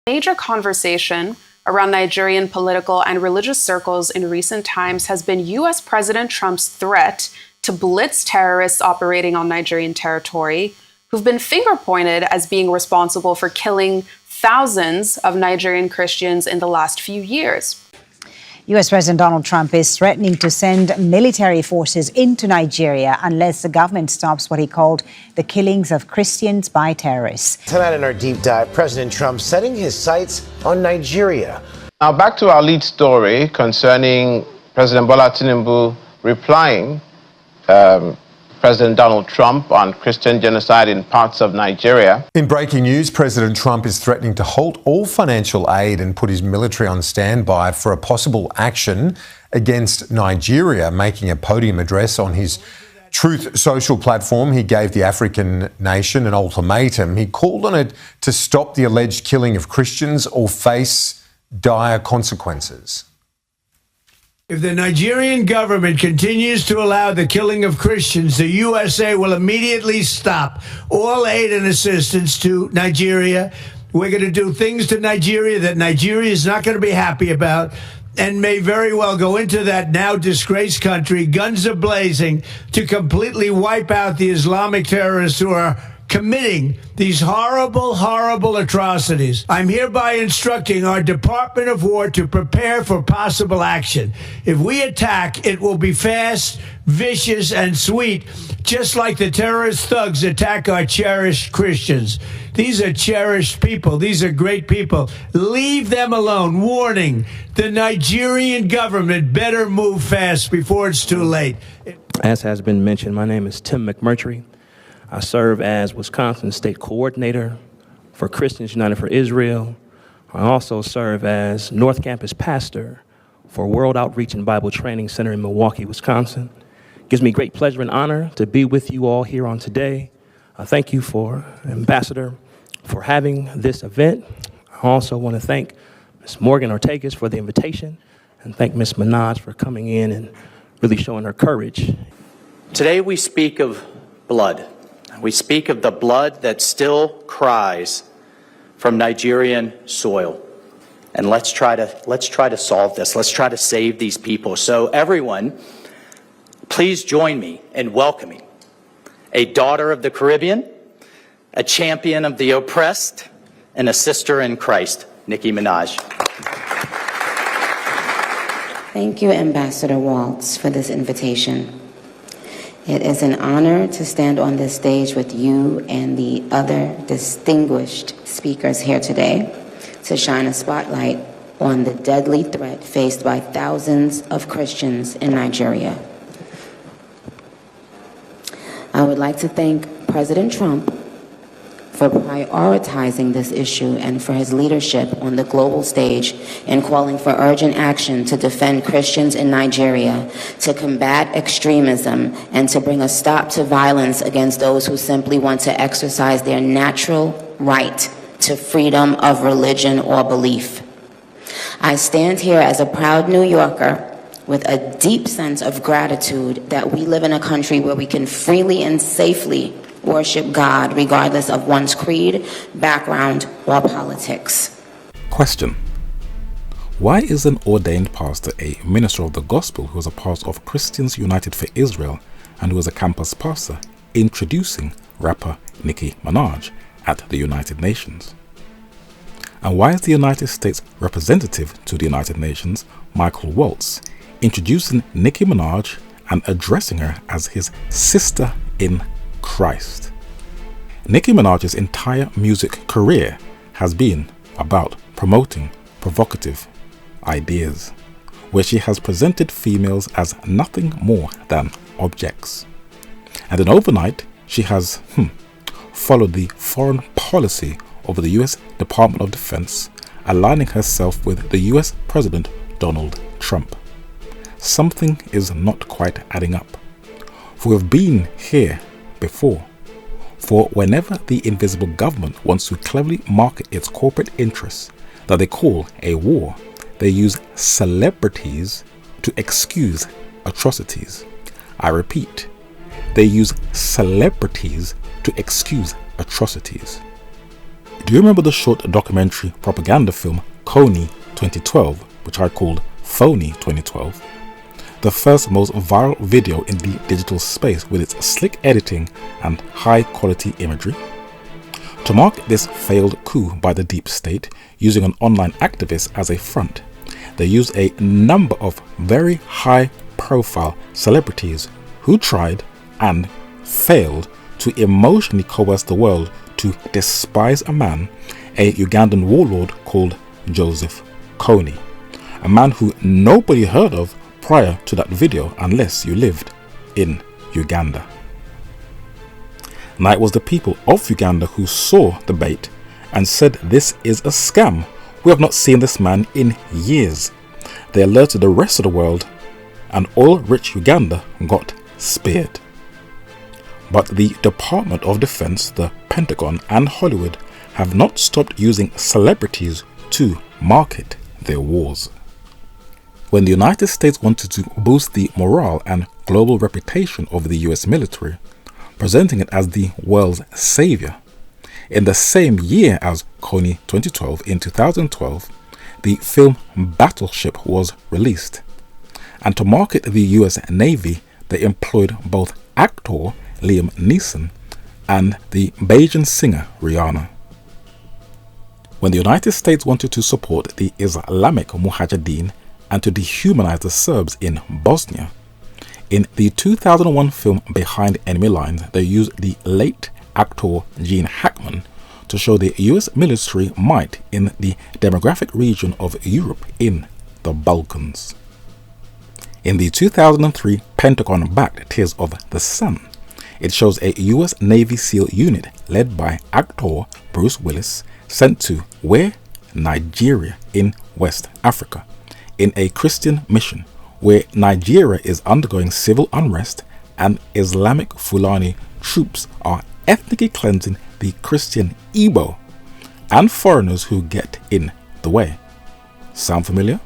Major conversation around Nigerian political and religious circles in recent times has been U.S. President Trump's threat to blitz terrorists operating on Nigerian territory, who've been finger-pointed as being responsible for killing thousands of Nigerian Christians in the last few years. U.S. President Donald Trump is threatening to send military forces into Nigeria unless the government stops what he called the killings of Christians by terrorists. Tonight in our deep dive, President Trump setting his sights on Nigeria. Now back to our lead story concerning President Bola Tinubu replying President Donald Trump on Christian genocide in parts of Nigeria. In breaking news, President Trump is threatening to halt all financial aid and put his military on standby for a possible action against Nigeria. Making a podium address on his Truth Social platform, he gave the African nation an ultimatum. He called on it to stop the alleged killing of Christians or face dire consequences. If the Nigerian government continues to allow the killing of Christians, the USA will immediately stop all aid and assistance to Nigeria. We're going to do things to Nigeria that Nigeria is not going to be happy about and may very well go into that now disgraced country, guns a-blazing, to completely wipe out the Islamic terrorists who are committing these horrible, horrible atrocities. I'm hereby instructing our Department of War to prepare for possible action. If we attack, it will be fast, vicious, and sweet, just like the terrorist thugs attack our cherished Christians. These are cherished people. These are great people. Leave them alone. Warning, the Nigerian government better move fast before it's too late. As has been mentioned, my name is Tim McMurtry. I serve as Wisconsin State Coordinator for Christians United for Israel. I also serve as North Campus Pastor for World Outreach and Bible Training Center in Milwaukee, Wisconsin. It gives me great pleasure and honor to be with you all here on today. Thank you for Ambassador for having this event. I also want to thank Ms. Morgan Ortegas for the invitation and thank Ms. Minaj for coming in and really showing her courage. Today we speak of blood. We speak of the blood that still cries from Nigerian soil. And let's try to solve this. Let's try to save these people. So everyone, please join me in welcoming a daughter of the Caribbean, a champion of the oppressed, and a sister in Christ, Nicki Minaj. Thank you, Ambassador Waltz, for this invitation. It is an honor to stand on this stage with you and the other distinguished speakers here today to shine a spotlight on the deadly threat faced by thousands of Christians in Nigeria. I would like to thank President Trump for prioritizing this issue and for his leadership on the global stage in calling for urgent action to defend Christians in Nigeria, to combat extremism, and to bring a stop to violence against those who simply want to exercise their natural right to freedom of religion or belief. I stand here as a proud New Yorker with a deep sense of gratitude that we live in a country where we can freely and safely worship God regardless of one's creed, background, or politics. Question: why is an ordained pastor a minister of the gospel who is a part of Christians United for Israel and who is a campus pastor introducing rapper Nicki Minaj at the United Nations? And why is the United States representative to the United Nations, Michael Waltz, introducing Nicki Minaj and addressing her as his sister in Christ? Nicki Minaj's entire music career has been about promoting provocative ideas, where she has presented females as nothing more than objects. And then overnight, she has followed the foreign policy of the US Department of Defense, aligning herself with the US President Donald Trump. Something is not quite adding up. For we've been here before. For whenever the invisible government wants to cleverly market its corporate interests that they call a war, they use celebrities to excuse atrocities. I repeat, they use celebrities to excuse atrocities. Do you remember the short documentary propaganda film Coney 2012, which I called Phony 2012? The first most viral video in the digital space with its slick editing and high quality imagery. To mark this failed coup by the deep state, using an online activist as a front, they used a number of very high profile celebrities who tried and failed to emotionally coerce the world to despise a man, a Ugandan warlord called Joseph Kony, a man who nobody heard of prior to that video unless you lived in Uganda. Now it was the people of Uganda who saw the bait and said, "This is a scam. We have not seen this man in years." They alerted the rest of the world, and oil-rich Uganda got spared. But the Department of Defense, the Pentagon, and Hollywood have not stopped using celebrities to market their wars. When the United States wanted to boost the morale and global reputation of the US military, presenting it as the world's savior, in the same year as Coney 2012, in 2012, the film Battleship was released. And to market the US Navy, they employed both actor Liam Neeson and the Bajan singer Rihanna. When the United States wanted to support the Islamic Mujahideen and to dehumanize the Serbs in Bosnia, in the 2001 film Behind Enemy Lines, they used the late actor Gene Hackman to show the US military might in the demographic region of Europe in the Balkans. In the 2003 Pentagon-backed Tears of the Sun, it shows a US Navy SEAL unit led by actor Bruce Willis sent to where? Nigeria in West Africa, in a Christian mission where Nigeria is undergoing civil unrest and Islamic Fulani troops are ethnically cleansing the Christian Igbo and foreigners who get in the way. Sound familiar?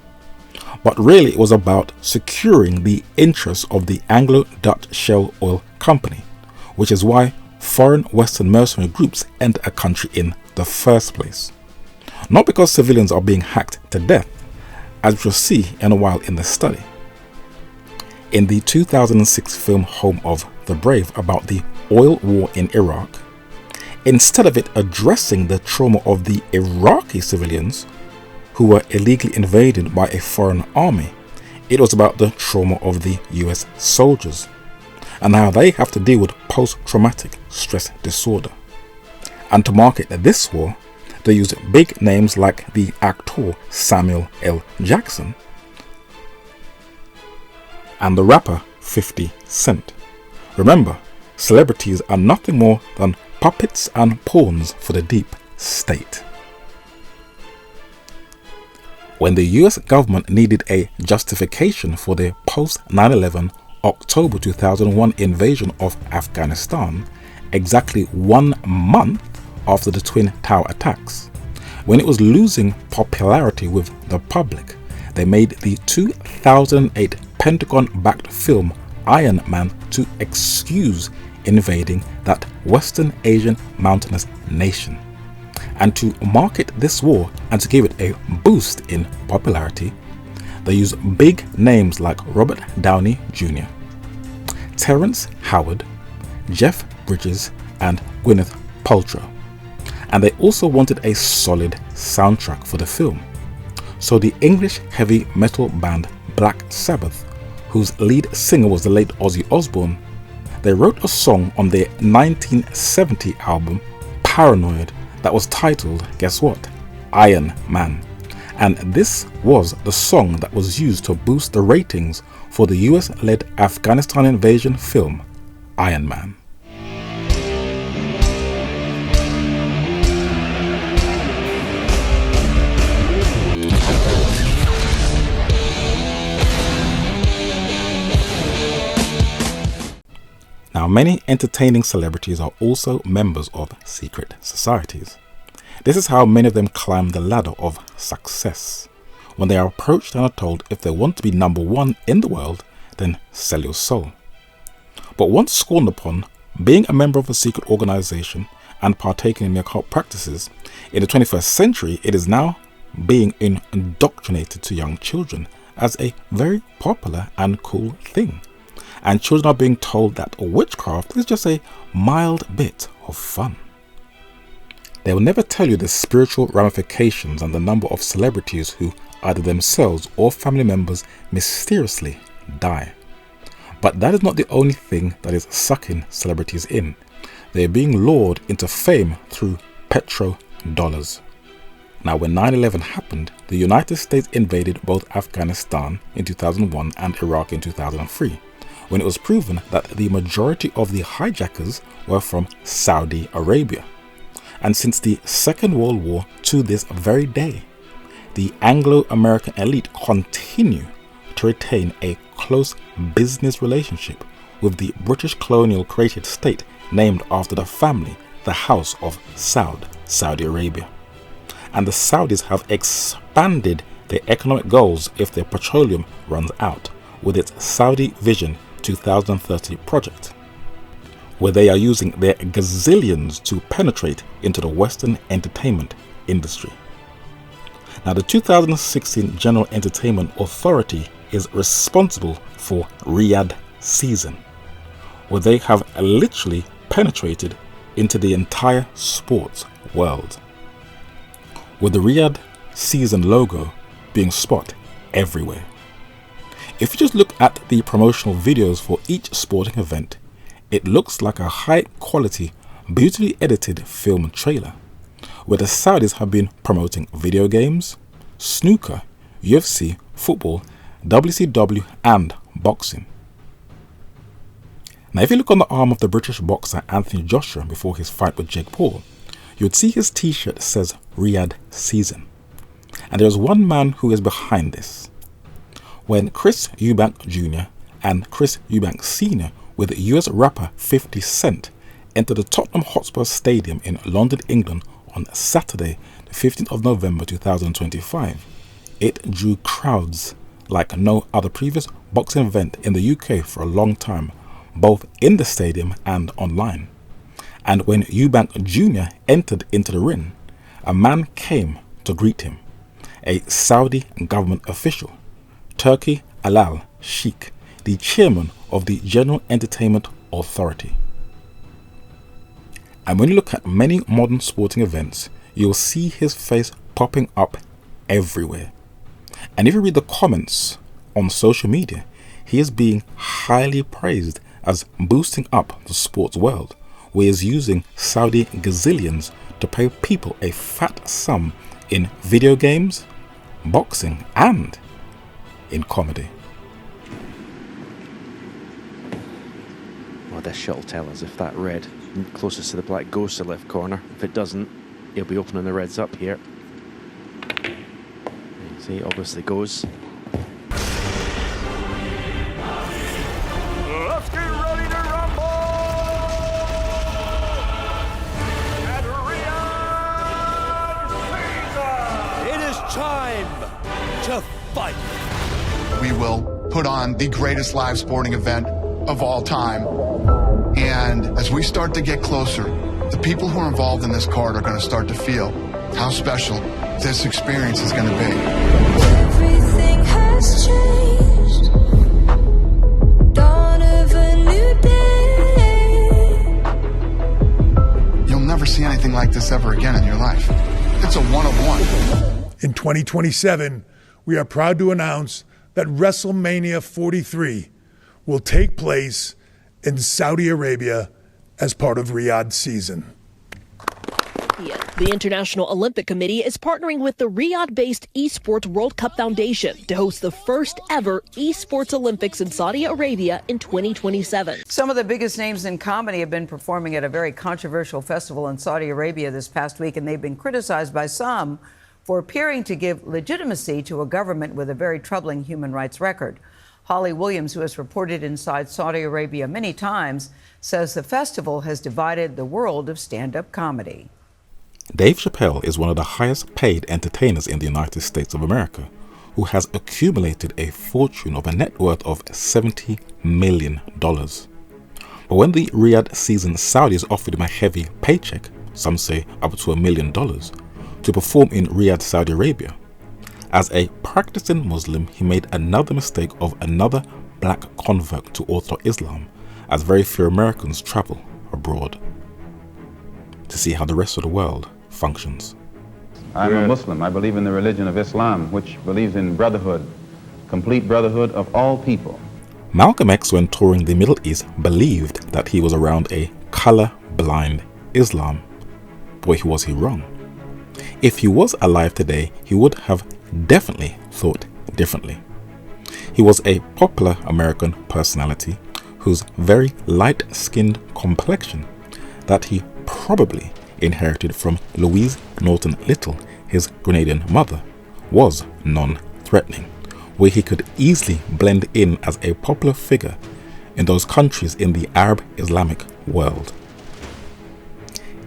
But really it was about securing the interests of the Anglo-Dutch Shell Oil Company, which is why foreign Western mercenary groups enter a country in the first place. Not because civilians are being hacked to death, as we'll see in a while in the study. In the 2006 film Home of the Brave about the oil war in Iraq, instead of it addressing the trauma of the Iraqi civilians who were illegally invaded by a foreign army, it was about the trauma of the US soldiers and how they have to deal with post-traumatic stress disorder. And to market this war, they used big names like the actor Samuel L. Jackson and the rapper 50 Cent. Remember, celebrities are nothing more than puppets and pawns for the deep state. When the US government needed a justification for their post-9/11 October 2001 invasion of Afghanistan, exactly 1 month after the Twin Tower attacks, when it was losing popularity with the public, they made the 2008 Pentagon-backed film Iron Man to excuse invading that Western Asian mountainous nation. And to market this war and to give it a boost in popularity, they use big names like Robert Downey Jr., Terrence Howard, Jeff Bridges, and Gwyneth Paltrow. And they also wanted a solid soundtrack for the film. So the English heavy metal band Black Sabbath, whose lead singer was the late Ozzy Osbourne, they wrote a song on their 1970 album Paranoid that was titled, guess what? Iron Man. And this was the song that was used to boost the ratings for the US-led Afghanistan invasion film Iron Man. Now, many entertaining celebrities are also members of secret societies. This is how many of them climb the ladder of success. When they are approached and are told if they want to be number one in the world, then sell your soul. But once scorned upon, being a member of a secret organization and partaking in occult practices, in the 21st century it is now being indoctrinated to young children as a very popular and cool thing. And children are being told that witchcraft is just a mild bit of fun. They will never tell you the spiritual ramifications and the number of celebrities who either themselves or family members mysteriously die. But that is not the only thing that is sucking celebrities in. They are being lured into fame through petrodollars. Now, when 9/11 happened, the United States invaded both Afghanistan in 2001 and Iraq in 2003, when it was proven that the majority of the hijackers were from Saudi Arabia. And since the Second World War to this very day, the Anglo-American elite continue to retain a close business relationship with the British colonial created state named after the family, the House of Saud, Saudi Arabia. And the Saudis have expanded their economic goals if their petroleum runs out with its Saudi Vision 2030 project, where they are using their gazillions to penetrate into the Western entertainment industry. Now, the 2016 General Entertainment Authority is responsible for Riyadh season, where they have literally penetrated into the entire sports world, with the Riyadh season logo being spot everywhere. If you just look at the promotional videos for each sporting event, it looks like a high quality, beautifully edited film trailer, where the Saudis have been promoting video games, snooker, UFC, football, WCW and boxing. Now, if you look on the arm of the British boxer Anthony Joshua before his fight with Jake Paul, you would see his t-shirt says Riyadh season. And there is one man who is behind this. When Chris Eubank Jr. and Chris Eubank Sr. with US rapper 50 Cent entered the Tottenham Hotspur Stadium in London, England on Saturday, the 15th of November 2025, it drew crowds like no other previous boxing event in the UK for a long time, both in the stadium and online. And when Eubank Jr. entered into the ring, a man came to greet him, a Saudi government official, Turki Alal Sheikh, the chairman of the General Entertainment Authority. And when you look at many modern sporting events, you'll see his face popping up everywhere. And if you read the comments on social media, he is being highly praised as boosting up the sports world, where he is using Saudi gazillions to pay people a fat sum in video games, boxing and in comedy. Well, this shot will tell us if that red closest to the black goes to left corner. If it doesn't, he'll be opening the reds up here. You see, it obviously goes. Let's get ready to rumble! And Riyadh season! It is time to fight! We will put on the greatest live sporting event of all time. And as we start to get closer, the people who are involved in this card are going to start to feel how special this experience is going to be. Everything has changed. Dawn of a new day. You'll never see anything like this ever again in your life. It's a one-of-one. In 2027, we are proud to announce that WrestleMania 43 will take place in Saudi Arabia as part of Riyadh season. The International Olympic Committee is partnering with the Riyadh-based Esports World Cup Foundation to host the first ever Esports Olympics in Saudi Arabia in 2027. Some of the biggest names in comedy have been performing at a very controversial festival in Saudi Arabia this past week, and they've been criticized by some for appearing to give legitimacy to a government with a very troubling human rights record. Holly Williams, who has reported inside Saudi Arabia many times, says the festival has divided the world of stand-up comedy. Dave Chappelle is one of the highest paid entertainers in the United States of America, who has accumulated a fortune of a net worth of $70 million. But when the Riyadh season Saudis offered him a heavy paycheck, some say up to $1 million, to perform in Riyadh, Saudi Arabia. As a practicing Muslim, he made another mistake of another black convert to Orthodox Islam, as very few Americans travel abroad to see how the rest of the world functions. I'm a Muslim. I believe in the religion of Islam, which believes in brotherhood, complete brotherhood of all people. Malcolm X, when touring the Middle East, believed that he was around a color-blind Islam. Boy, was he wrong. If he was alive today, he would have definitely thought differently. He was a popular American personality whose very light-skinned complexion that he probably inherited from Louise Norton Little, his Grenadian mother, was non-threatening, where he could easily blend in as a popular figure in those countries in the Arab Islamic world.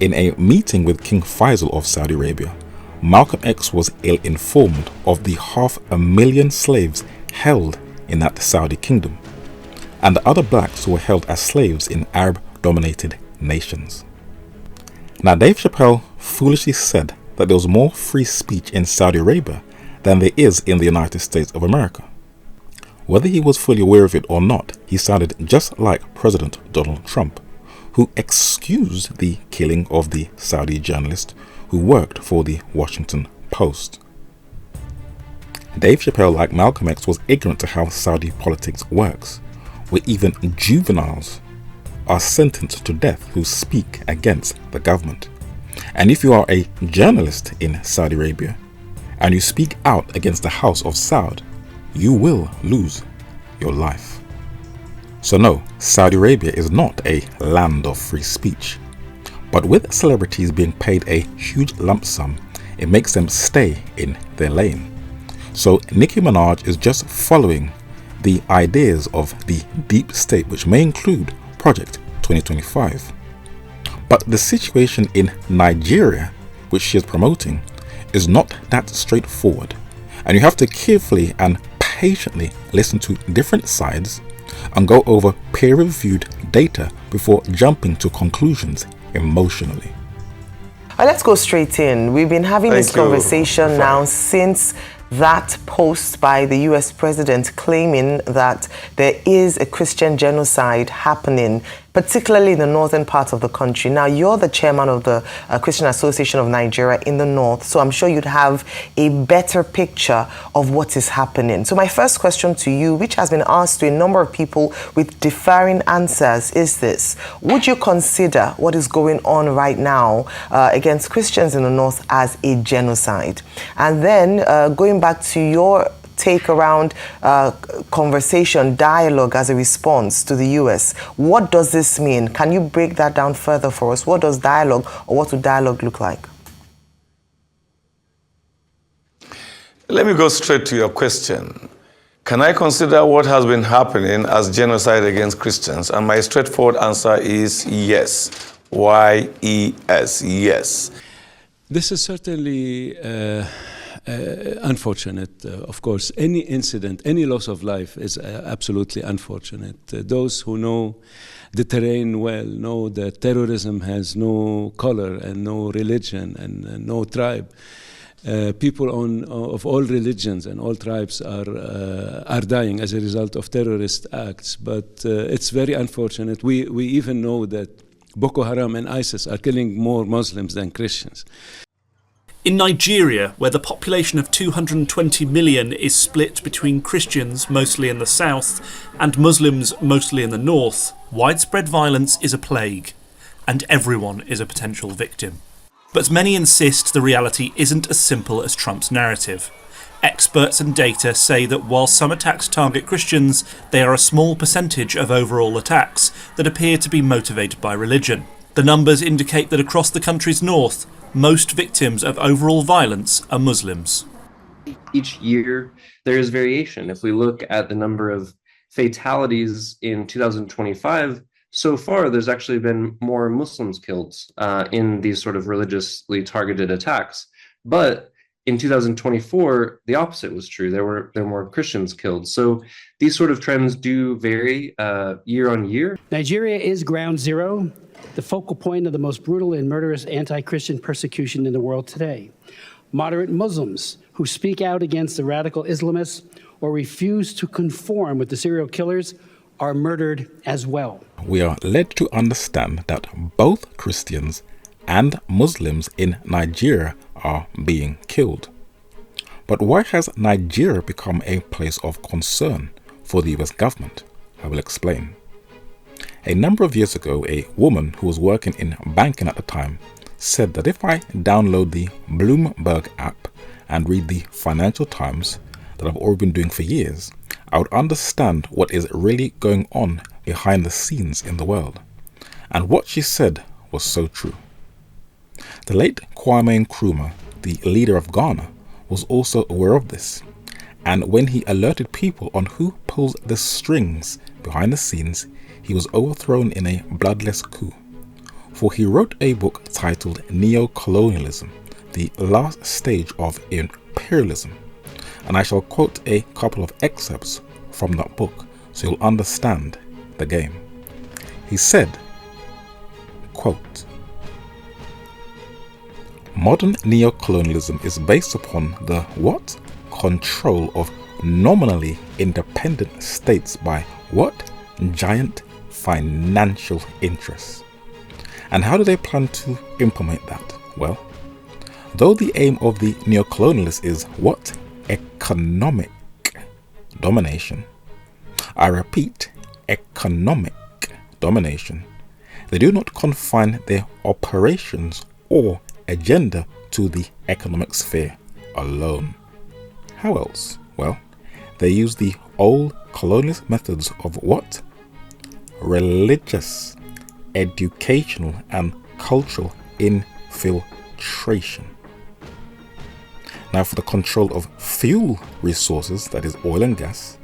In a meeting with King Faisal of Saudi Arabia, Malcolm X was ill-informed of the 500,000 slaves held in that Saudi kingdom, and the other blacks who were held as slaves in Arab-dominated nations. Now, Dave Chappelle foolishly said that there was more free speech in Saudi Arabia than there is in the United States of America. Whether he was fully aware of it or not, he sounded just like President Donald Trump, who excused the killing of the Saudi journalist who worked for the Washington Post. Dave Chappelle, like Malcolm X, was ignorant to how Saudi politics works, where even juveniles are sentenced to death who speak against the government. And if you are a journalist in Saudi Arabia and you speak out against the House of Saud, you will lose your life. So no, Saudi Arabia is not a land of free speech. But with celebrities being paid a huge lump sum, it makes them stay in their lane. So Nicki Minaj is just following the ideas of the deep state, which may include Project 2025. But the situation in Nigeria, which she is promoting, is not that straightforward. And you have to carefully and patiently listen to different sides and go over peer-reviewed data before jumping to conclusions emotionally. Let's go straight in. We've been having this conversation now since that post by the US president claiming that there is a Christian genocide happening, particularly in the northern part of the country. Now, you're the chairman of the Christian Association of Nigeria in the north, so I'm sure you'd have a better picture of what is happening. So my first question to you, which has been asked to a number of people with differing answers, is this: would you consider what is going on right now against Christians in the north as a genocide? And then going back to your take around conversation, dialogue as a response to the US. What does this mean? Can you break that down further for us? What does dialogue, or what would dialogue look like? Let me go straight to your question. Can I consider what has been happening as genocide against Christians? And my straightforward answer is yes. Y-E-S, yes. This is certainly unfortunate, of course. Any incident, any loss of life is absolutely unfortunate. Those who know the terrain well know that terrorism has no color and no religion and no tribe. People of all religions and all tribes are dying as a result of terrorist acts. But it's very unfortunate. We even know that Boko Haram and ISIS are killing more Muslims than Christians. In Nigeria, where the population of 220 million is split between Christians, mostly in the south, and Muslims, mostly in the north, widespread violence is a plague, and everyone is a potential victim. But many insist the reality isn't as simple as Trump's narrative. Experts and data say that while some attacks target Christians, they are a small percentage of overall attacks that appear to be motivated by religion. The numbers indicate that across the country's north, most victims of overall violence are Muslims. Each year, there is variation. If we look at the number of fatalities in 2025, so far there's actually been more Muslims killed in these sort of religiously targeted attacks. But in 2024, the opposite was true. There were more Christians killed. So these sort of trends do vary year on year. Nigeria is ground zero, the focal point of the most brutal and murderous anti-Christian persecution in the world today. Moderate Muslims who speak out against the radical Islamists or refuse to conform with the serial killers are murdered as well. We are led to understand that both Christians and Muslims in Nigeria are being killed. But why has Nigeria become a place of concern for the US government? I will explain. A number of years ago, a woman who was working in banking at the time said that if I download the Bloomberg app and read the Financial Times that I've already been doing for years, I would understand what is really going on behind the scenes in the world. And what she said was so true. The late Kwame Nkrumah, the leader of Ghana, was also aware of this. And when he alerted people on who pulls the strings behind the scenes, he was overthrown in a bloodless coup. For he wrote a book titled Neo-Colonialism, the last stage of imperialism. And I shall quote a couple of excerpts from that book so you'll understand the game. He said, quote, "Modern neocolonialism is based upon the what? Control of nominally independent states by what? Giant financial interests. And how do they plan to implement that? Well, though the aim of the neocolonialists is what? Economic domination. I repeat, economic domination. They do not confine their operations or agenda to the economic sphere alone. How else? Well, they use the old colonialist methods of what? Religious, educational, and cultural infiltration. Now, for the control of fuel resources, that is oil and gas,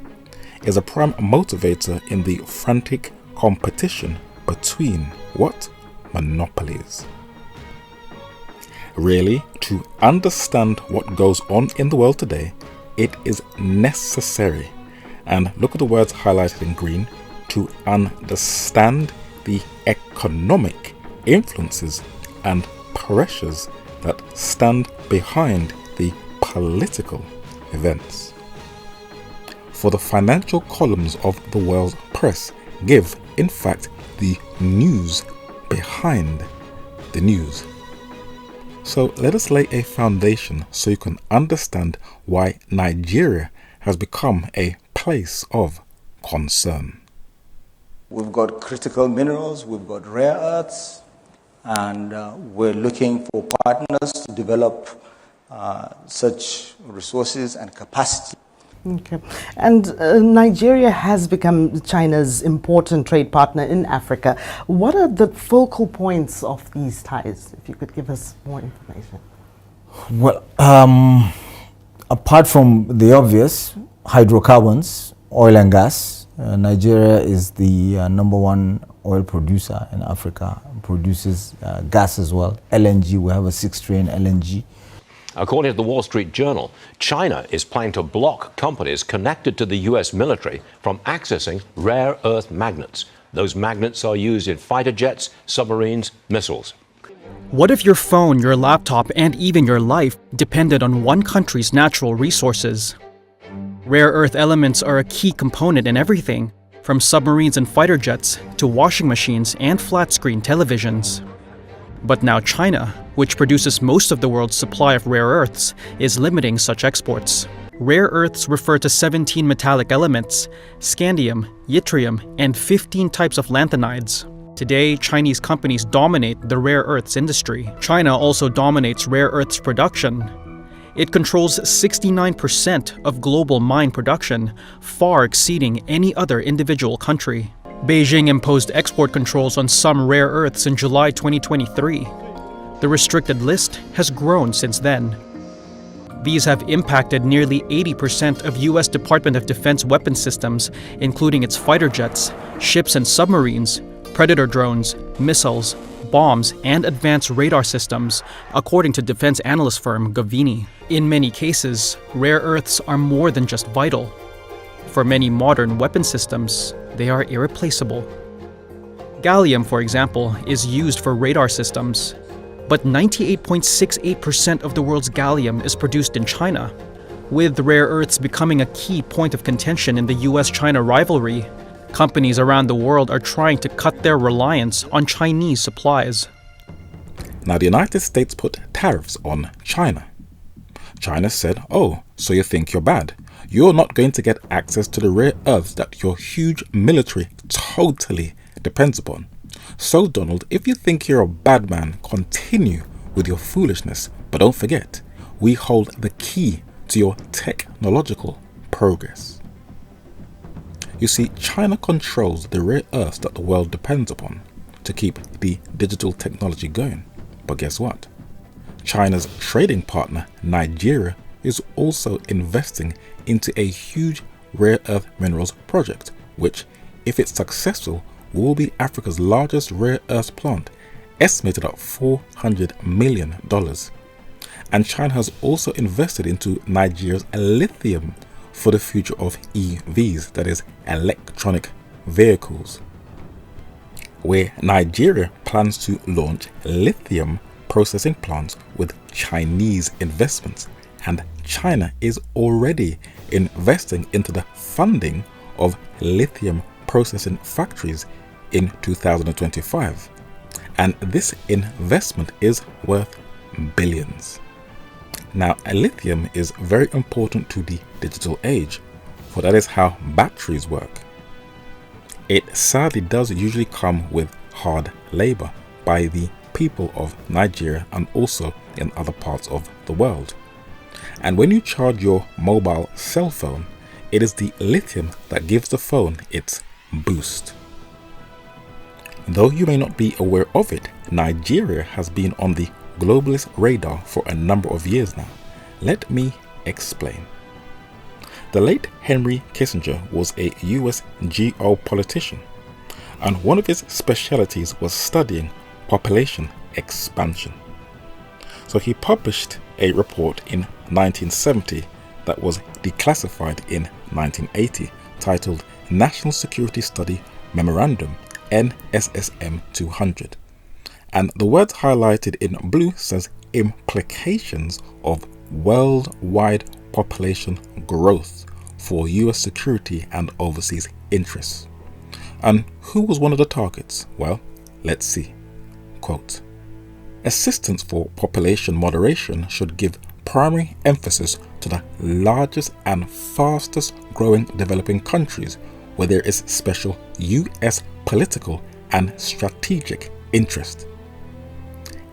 is a prime motivator in the frantic competition between what? Monopolies. Really, to understand what goes on in the world today, it is necessary, and look at the words highlighted in green, to understand the economic influences and pressures that stand behind the political events. For the financial columns of the world's press give, in fact, the news behind the news. So let us lay a foundation so you can understand why Nigeria has become a place of concern. We've got critical minerals, we've got rare earths, and we're looking for partners to develop such resources and capacity. Okay. And Nigeria has become China's important trade partner in Africa. What are the focal points of these ties? If you could give us more information. Well, apart from the obvious, hydrocarbons, oil and gas, Nigeria is the #1 oil producer in Africa, produces gas as well. LNG, we have a 6-train LNG. According to the Wall Street Journal, China is planning to block companies connected to the US military from accessing rare earth magnets. Those magnets are used in fighter jets, submarines, missiles. What if your phone, your laptop, and even your life depended on one country's natural resources? Rare earth elements are a key component in everything, from submarines and fighter jets to washing machines and flat-screen televisions. But now China, which produces most of the world's supply of rare earths, is limiting such exports. Rare earths refer to 17 metallic elements, scandium, yttrium, and 15 types of lanthanides. Today, Chinese companies dominate the rare earths industry. China also dominates rare earths production. It controls 69% of global mine production, far exceeding any other individual country. Beijing imposed export controls on some rare earths in July 2023. The restricted list has grown since then. These have impacted nearly 80% of US Department of Defense weapon systems, including its fighter jets, ships and submarines, Predator drones, missiles, bombs and advanced radar systems, according to defense analyst firm Gavini. In many cases, rare earths are more than just vital. For many modern weapon systems, they are irreplaceable. Gallium, for example, is used for radar systems, but 98.68% of the world's gallium is produced in China. With rare earths becoming a key point of contention in the US-China rivalry, companies around the world are trying to cut their reliance on Chinese supplies. Now, the United States put tariffs on China. China said, "Oh, so you think you're bad? You're not going to get access to the rare earths that your huge military totally depends upon. So, Donald, if you think you're a bad man, continue with your foolishness. But don't forget, we hold the key to your technological progress." You see, China controls the rare earths that the world depends upon to keep the digital technology going. But guess what? China's trading partner, Nigeria, is also investing into a huge rare earth minerals project, which, if it's successful, will be Africa's largest rare earth plant, estimated at $400 million. And China has also invested into Nigeria's lithium for the future of EVs, that is, electronic vehicles, where Nigeria plans to launch lithium processing plants with Chinese investments, and China is already investing into the funding of lithium processing factories in 2025, and this investment is worth billions. Now, lithium is very important to the digital age, for that is how batteries work. It sadly does usually come with hard labor by the people of Nigeria and also in other parts of the world. And when you charge your mobile cell phone, it is the lithium that gives the phone its boost. Though you may not be aware of it, Nigeria has been on the globalist radar for a number of years now. Let me explain. The late Henry Kissinger was a US geopolitician, and one of his specialties was studying population expansion. So he published a report in 1970 that was declassified in 1980, titled National Security Study Memorandum, NSSM 200. And the words highlighted in blue says implications of worldwide population growth for US security and overseas interests. And who was one of the targets? Well, let's see. Quote, assistance for population moderation should give primary emphasis to the largest and fastest growing developing countries where there is special US political and strategic interest.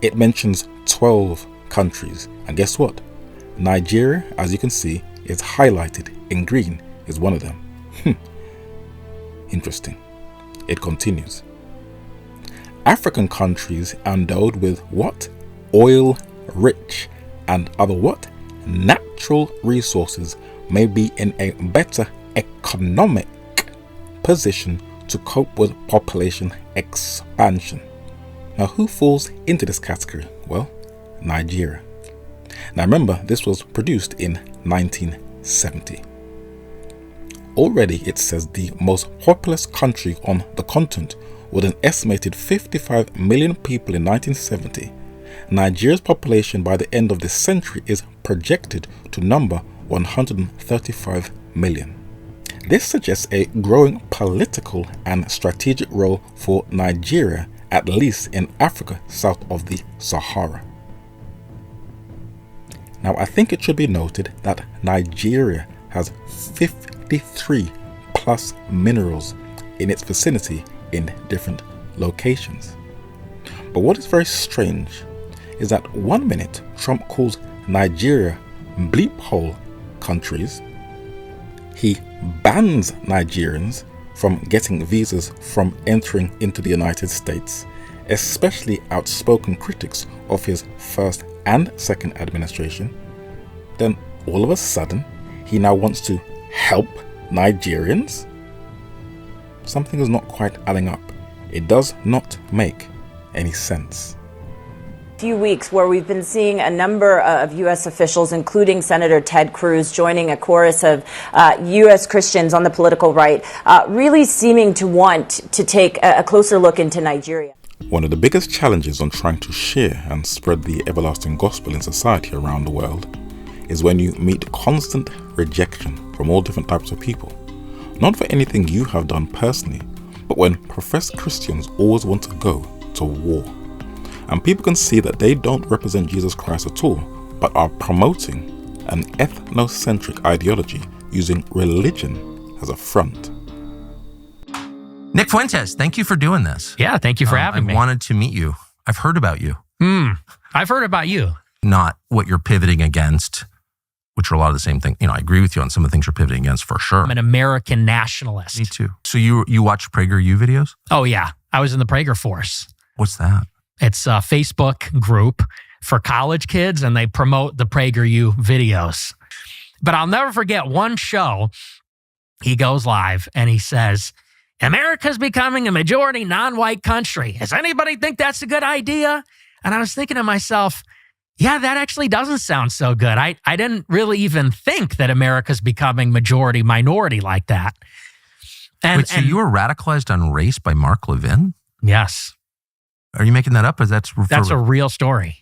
It mentions 12 countries, and guess what? Nigeria, as you can see, is highlighted in green, is one of them. Interesting. It continues. African countries endowed with what? Oil rich and other what? Natural resources may be in a better economic position to cope with population expansion. Now, who falls into this category? Well, Nigeria. Now remember, this was produced in 1970. Already it says the most populous country on the continent, with an estimated 55 million people in 1970. Nigeria's population by the end of this century is projected to number 135 million. This suggests a growing political and strategic role for Nigeria, at least in Africa south of the Sahara. Now, I think it should be noted that Nigeria has 53 plus minerals in its vicinity in different locations. But what is very strange is that 1 minute Trump calls Nigeria bleep hole countries, he bans Nigerians from getting visas from entering into the United States, especially outspoken critics of his first and second administration. Then all of a sudden, he now wants to help Nigerians? Something is not quite adding up. It does not make any sense. Few weeks where we've been seeing a number of U.S. officials, including Senator Ted Cruz, joining a chorus of U.S. Christians on the political right, really seeming to want to take a closer look into Nigeria. One of the biggest challenges on trying to share and spread the everlasting gospel in society around the world is when you meet constant rejection from all different types of people. Not for anything you have done personally, but when professed Christians always want to go to war. And people can see that they don't represent Jesus Christ at all, but are promoting an ethnocentric ideology using religion as a front. Nick Fuentes, thank you for doing this. Yeah, thank you for having me. I wanted to meet you. I've heard about you. I've heard about you. Not what you're pivoting against, which are a lot of the same thing. I agree with you on some of the things you're pivoting against for sure. I'm an American nationalist. Me too. So you watch PragerU videos? Oh, yeah. I was in the Prager Force. What's that? It's a Facebook group for college kids, and they promote the PragerU videos. But I'll never forget one show. He goes live, and he says, America's becoming a majority non-white country. Does anybody think that's a good idea? And I was thinking to myself, yeah, that actually doesn't sound so good. I didn't really even think that America's becoming majority minority like that. Wait, so you were radicalized on race by Mark Levin? Yes. Are you making that up? That's a real story.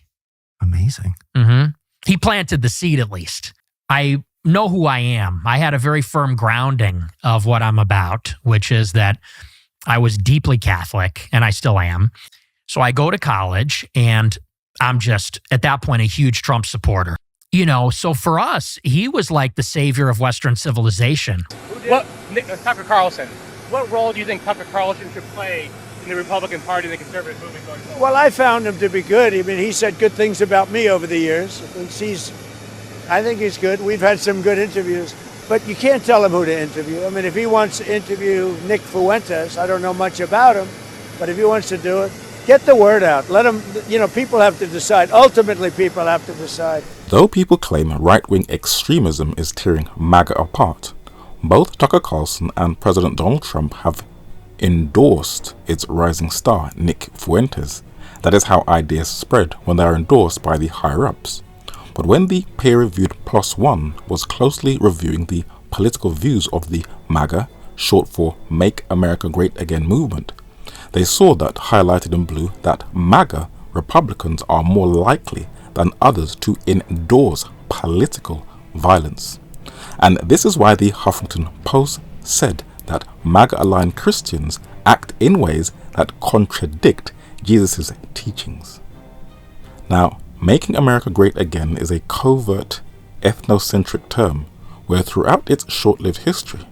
Amazing. Mm-hmm. He planted the seed at least. I know who I am. I had a very firm grounding of what I'm about, which is that I was deeply Catholic, and I still am. So I go to college, and I'm just, at that point, a huge Trump supporter. So for us, he was like the savior of Western civilization. Tucker Carlson. What role do you think Tucker Carlson should play in the Republican Party and the conservative movement going forward? Well, I found him to be good. I mean, he said good things about me over the years. I think he's good. We've had some good interviews, but you can't tell him who to interview. I mean, if he wants to interview Nick Fuentes, I don't know much about him, but if he wants to do it, get the word out. Let him, people have to decide. Ultimately, people have to decide. Though people claim right-wing extremism is tearing MAGA apart, both Tucker Carlson and President Donald Trump have endorsed its rising star, Nick Fuentes. That is how ideas spread, when they are endorsed by the higher-ups. But when the peer-reviewed PLOS One was closely reviewing the political views of the MAGA, short for Make America Great Again movement, they saw that highlighted in blue that MAGA Republicans are more likely than others to endorse political violence. And this is why the Huffington Post said that MAGA-aligned Christians act in ways that contradict Jesus' teachings. Now, Making America Great Again is a covert ethnocentric term where throughout its short-lived history,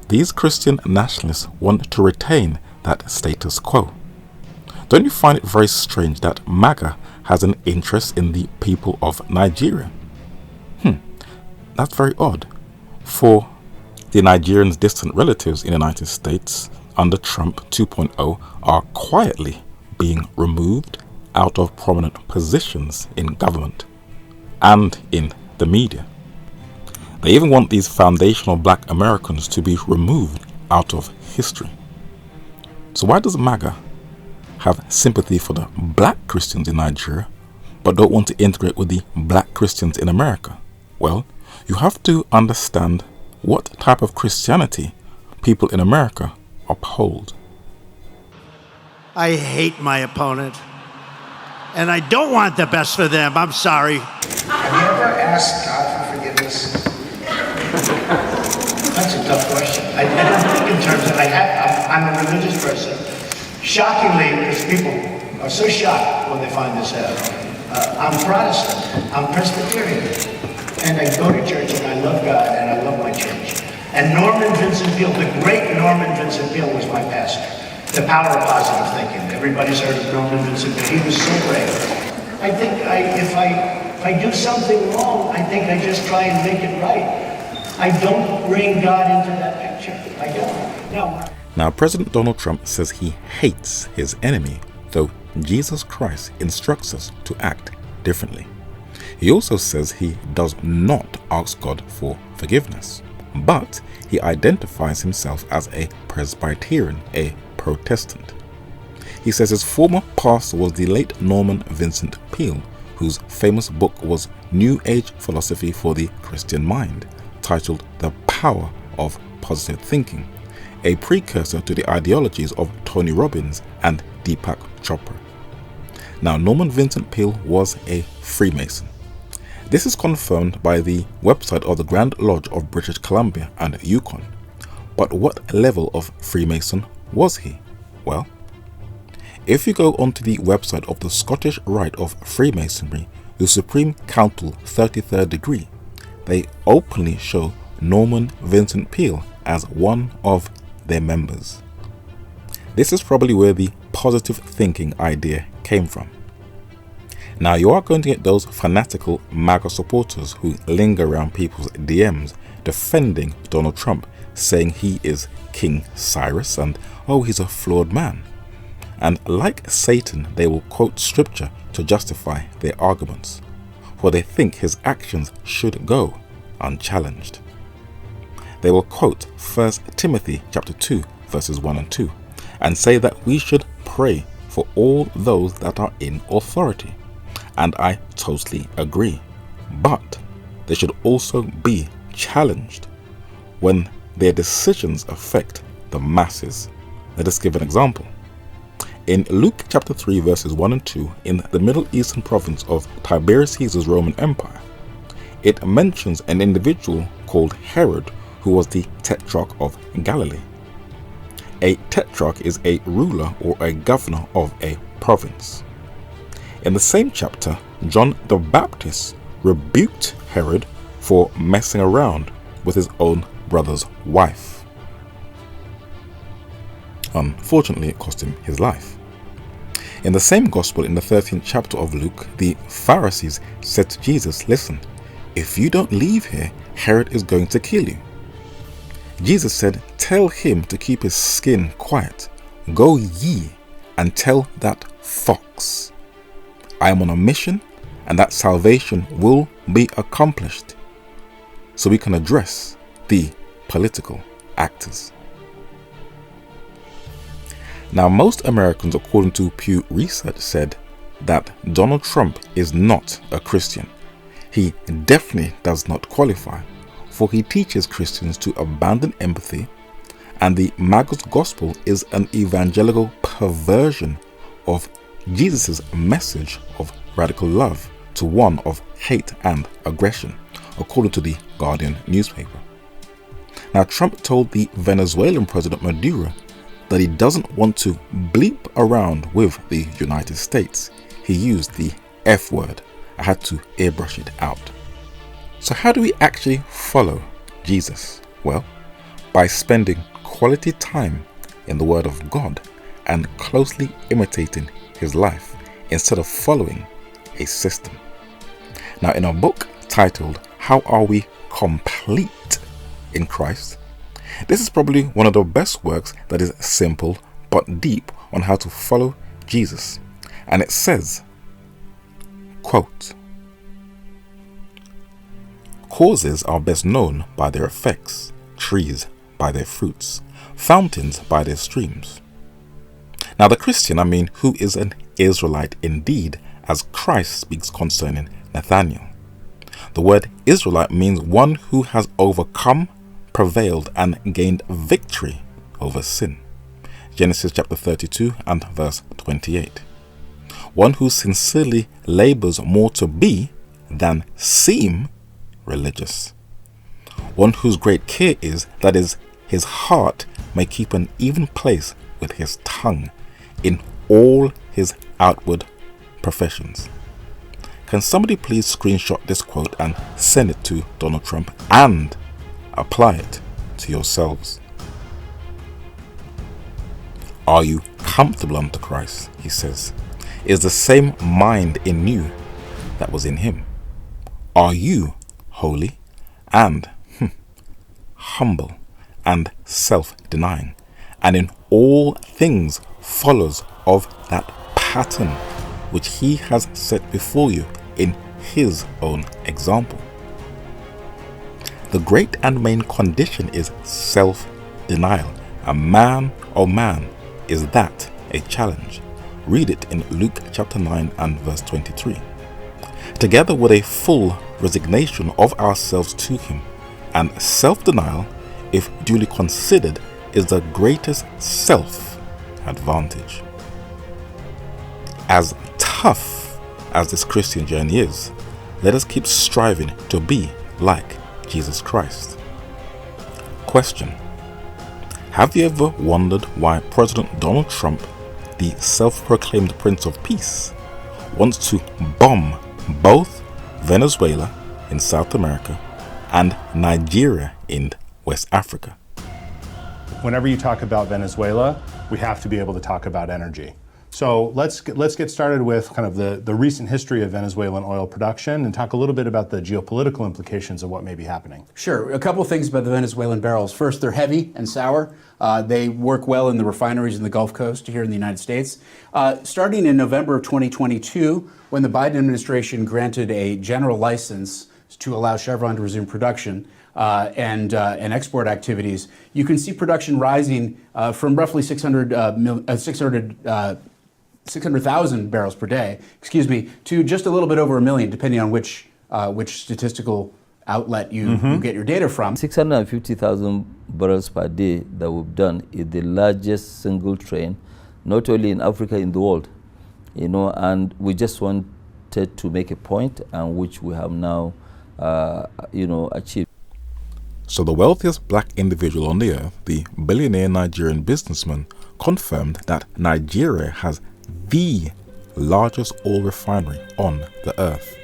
these Christian nationalists want to retain that status quo. Don't you find it very strange that MAGA has an interest in the people of Nigeria? That's very odd. For the Nigerians' distant relatives in the United States under Trump 2.0 are quietly being removed out of prominent positions in government and in the media. They even want these foundational black Americans to be removed out of history. So why does MAGA have sympathy for the black Christians in Nigeria but don't want to integrate with the black Christians in America? Well, you have to understand what type of Christianity people in America uphold. I hate my opponent, and I don't want the best for them. I'm sorry. Have you ever asked God for forgiveness? That's a tough question. I don't think in terms of, I'm a religious person. Shockingly, because people are so shocked when they find this out. I'm Protestant, I'm Presbyterian, and I go to church and I love God and I love my church. And Norman Vincent Peale, the great Norman Vincent Peale was my pastor. The power of positive thinking. Everybody's heard of Norman Vincent Peale. He was so great. I think if I do something wrong, I think I just try and make it right. I don't bring God into that picture. I don't. No. Now, President Donald Trump says he hates his enemy, though Jesus Christ instructs us to act differently. He also says he does not ask God for forgiveness, but he identifies himself as a Presbyterian, a Protestant. He says his former pastor was the late Norman Vincent Peale, whose famous book was New Age Philosophy for the Christian Mind, titled The Power of Positive Thinking, a precursor to the ideologies of Tony Robbins and Deepak Chopra. Now, Norman Vincent Peale was a Freemason. This is confirmed by the website of the Grand Lodge of British Columbia and Yukon. But what level of Freemason was he? Well, if you go onto the website of the Scottish Rite of Freemasonry, the Supreme Council 33rd Degree, they openly show Norman Vincent Peale as one of their members. This is probably where the positive thinking idea came from. Now, you are going to get those fanatical MAGA supporters who linger around people's DMs defending Donald Trump, saying he is King Cyrus and, oh, he's a flawed man. And like Satan, they will quote scripture to justify their arguments, for they think his actions should go unchallenged. They will quote 1 Timothy chapter 2 verses 1 and 2 and say that we should pray for all those that are in authority. And I totally agree. But they should also be challenged when their decisions affect the masses. Let us give an example. In Luke chapter 3 verses 1 and 2, in the Middle Eastern province of Tiberius Caesar's Roman Empire, it mentions an individual called Herod, who was the Tetrarch of Galilee. A tetrarch is a ruler or a governor of a province. In the same chapter, John the Baptist rebuked Herod for messing around with his own brother's wife. Unfortunately, it cost him his life. In the same gospel, in the 13th chapter of Luke, the Pharisees said to Jesus, listen, if you don't leave here, Herod is going to kill you. Jesus said, tell him to keep his skin quiet. Go ye and tell that fox, I am on a mission and that salvation will be accomplished. So we can address the political actors. Now, most Americans, according to Pew Research, said that Donald Trump is not a Christian. He definitely does not qualify, for he teaches Christians to abandon empathy, and the MAGA's gospel is an evangelical perversion of Jesus' message of radical love to one of hate and aggression, according to the Guardian newspaper. Now, Trump told the Venezuelan President Maduro that he doesn't want to bleep around with the United States. He used the F word. I had to airbrush it out. So how do we actually follow Jesus? Well, by spending quality time in the Word of God and closely imitating his life instead of following a system. Now, in a book titled How Are We Complete in Christ? This is probably one of the best works that is simple but deep on how to follow Jesus. And it says, quote, causes are best known by their effects, trees by their fruits, fountains by their streams. Now the Christian, who is an Israelite indeed, as Christ speaks concerning Nathanael. The word Israelite means one who has overcome, prevailed and gained victory over sin. Genesis chapter 32 and verse 28. One who sincerely labors more to be than seem religious. One whose great care is, that is, his heart may keep an even place with his tongue in all his outward professions. Can somebody please screenshot this quote and send it to Donald Trump and apply it to yourselves? Are you comfortable under Christ? He says. Is the same mind in you that was in him? Are you holy and humble and self-denying, and in all things followers of that pattern which he has set before you in his own example? The great and main condition is self-denial. And man, oh man, is that a challenge. Read it in Luke chapter 9 and verse 23. Together with a full resignation of ourselves to Him, and self-denial, if duly considered, is the greatest self-advantage. As tough as this Christian journey is, let us keep striving to be like Jesus Christ. Question: have you ever wondered why President Donald Trump, the self-proclaimed Prince of Peace, wants to bomb both Venezuela in South America and Nigeria in West Africa? Whenever you talk about Venezuela, we have to be able to talk about energy. So let's get started with kind of the recent history of Venezuelan oil production and talk a little bit about the geopolitical implications of what may be happening. Sure. A couple of things about the Venezuelan barrels. First, they're heavy and sour. They work well in the refineries in the Gulf Coast here in the United States. Starting in November of 2022, when the Biden administration granted a general license to allow Chevron to resume production and export activities, you can see production rising from roughly 600,000 barrels per day, to just a little bit over 1 million, depending on which statistical outlet you get your data from. 650,000 barrels per day that we've done is the largest single train, not only in Africa, in the world. And we just wanted to make a point, and which we have now, achieved. So the wealthiest black individual on the earth, the billionaire Nigerian businessman, confirmed that Nigeria has the largest oil refinery on the earth.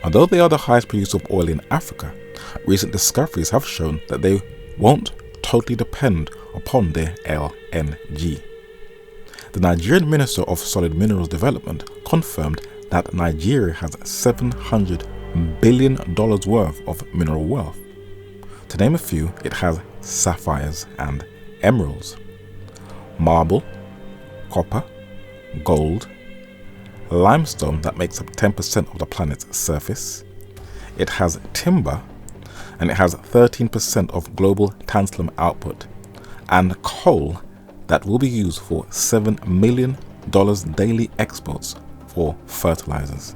Although they are the highest producer of oil in Africa, recent discoveries have shown that they won't totally depend upon their LNG. The Nigerian Minister of Solid Minerals Development confirmed that Nigeria has $700 billion worth of mineral wealth. To name a few, it has sapphires and emeralds, marble, copper, gold, limestone that makes up 10% of the planet's surface. It has timber, and it has 13% of global tantalum output, and coal that will be used for $7 million daily exports for fertilizers.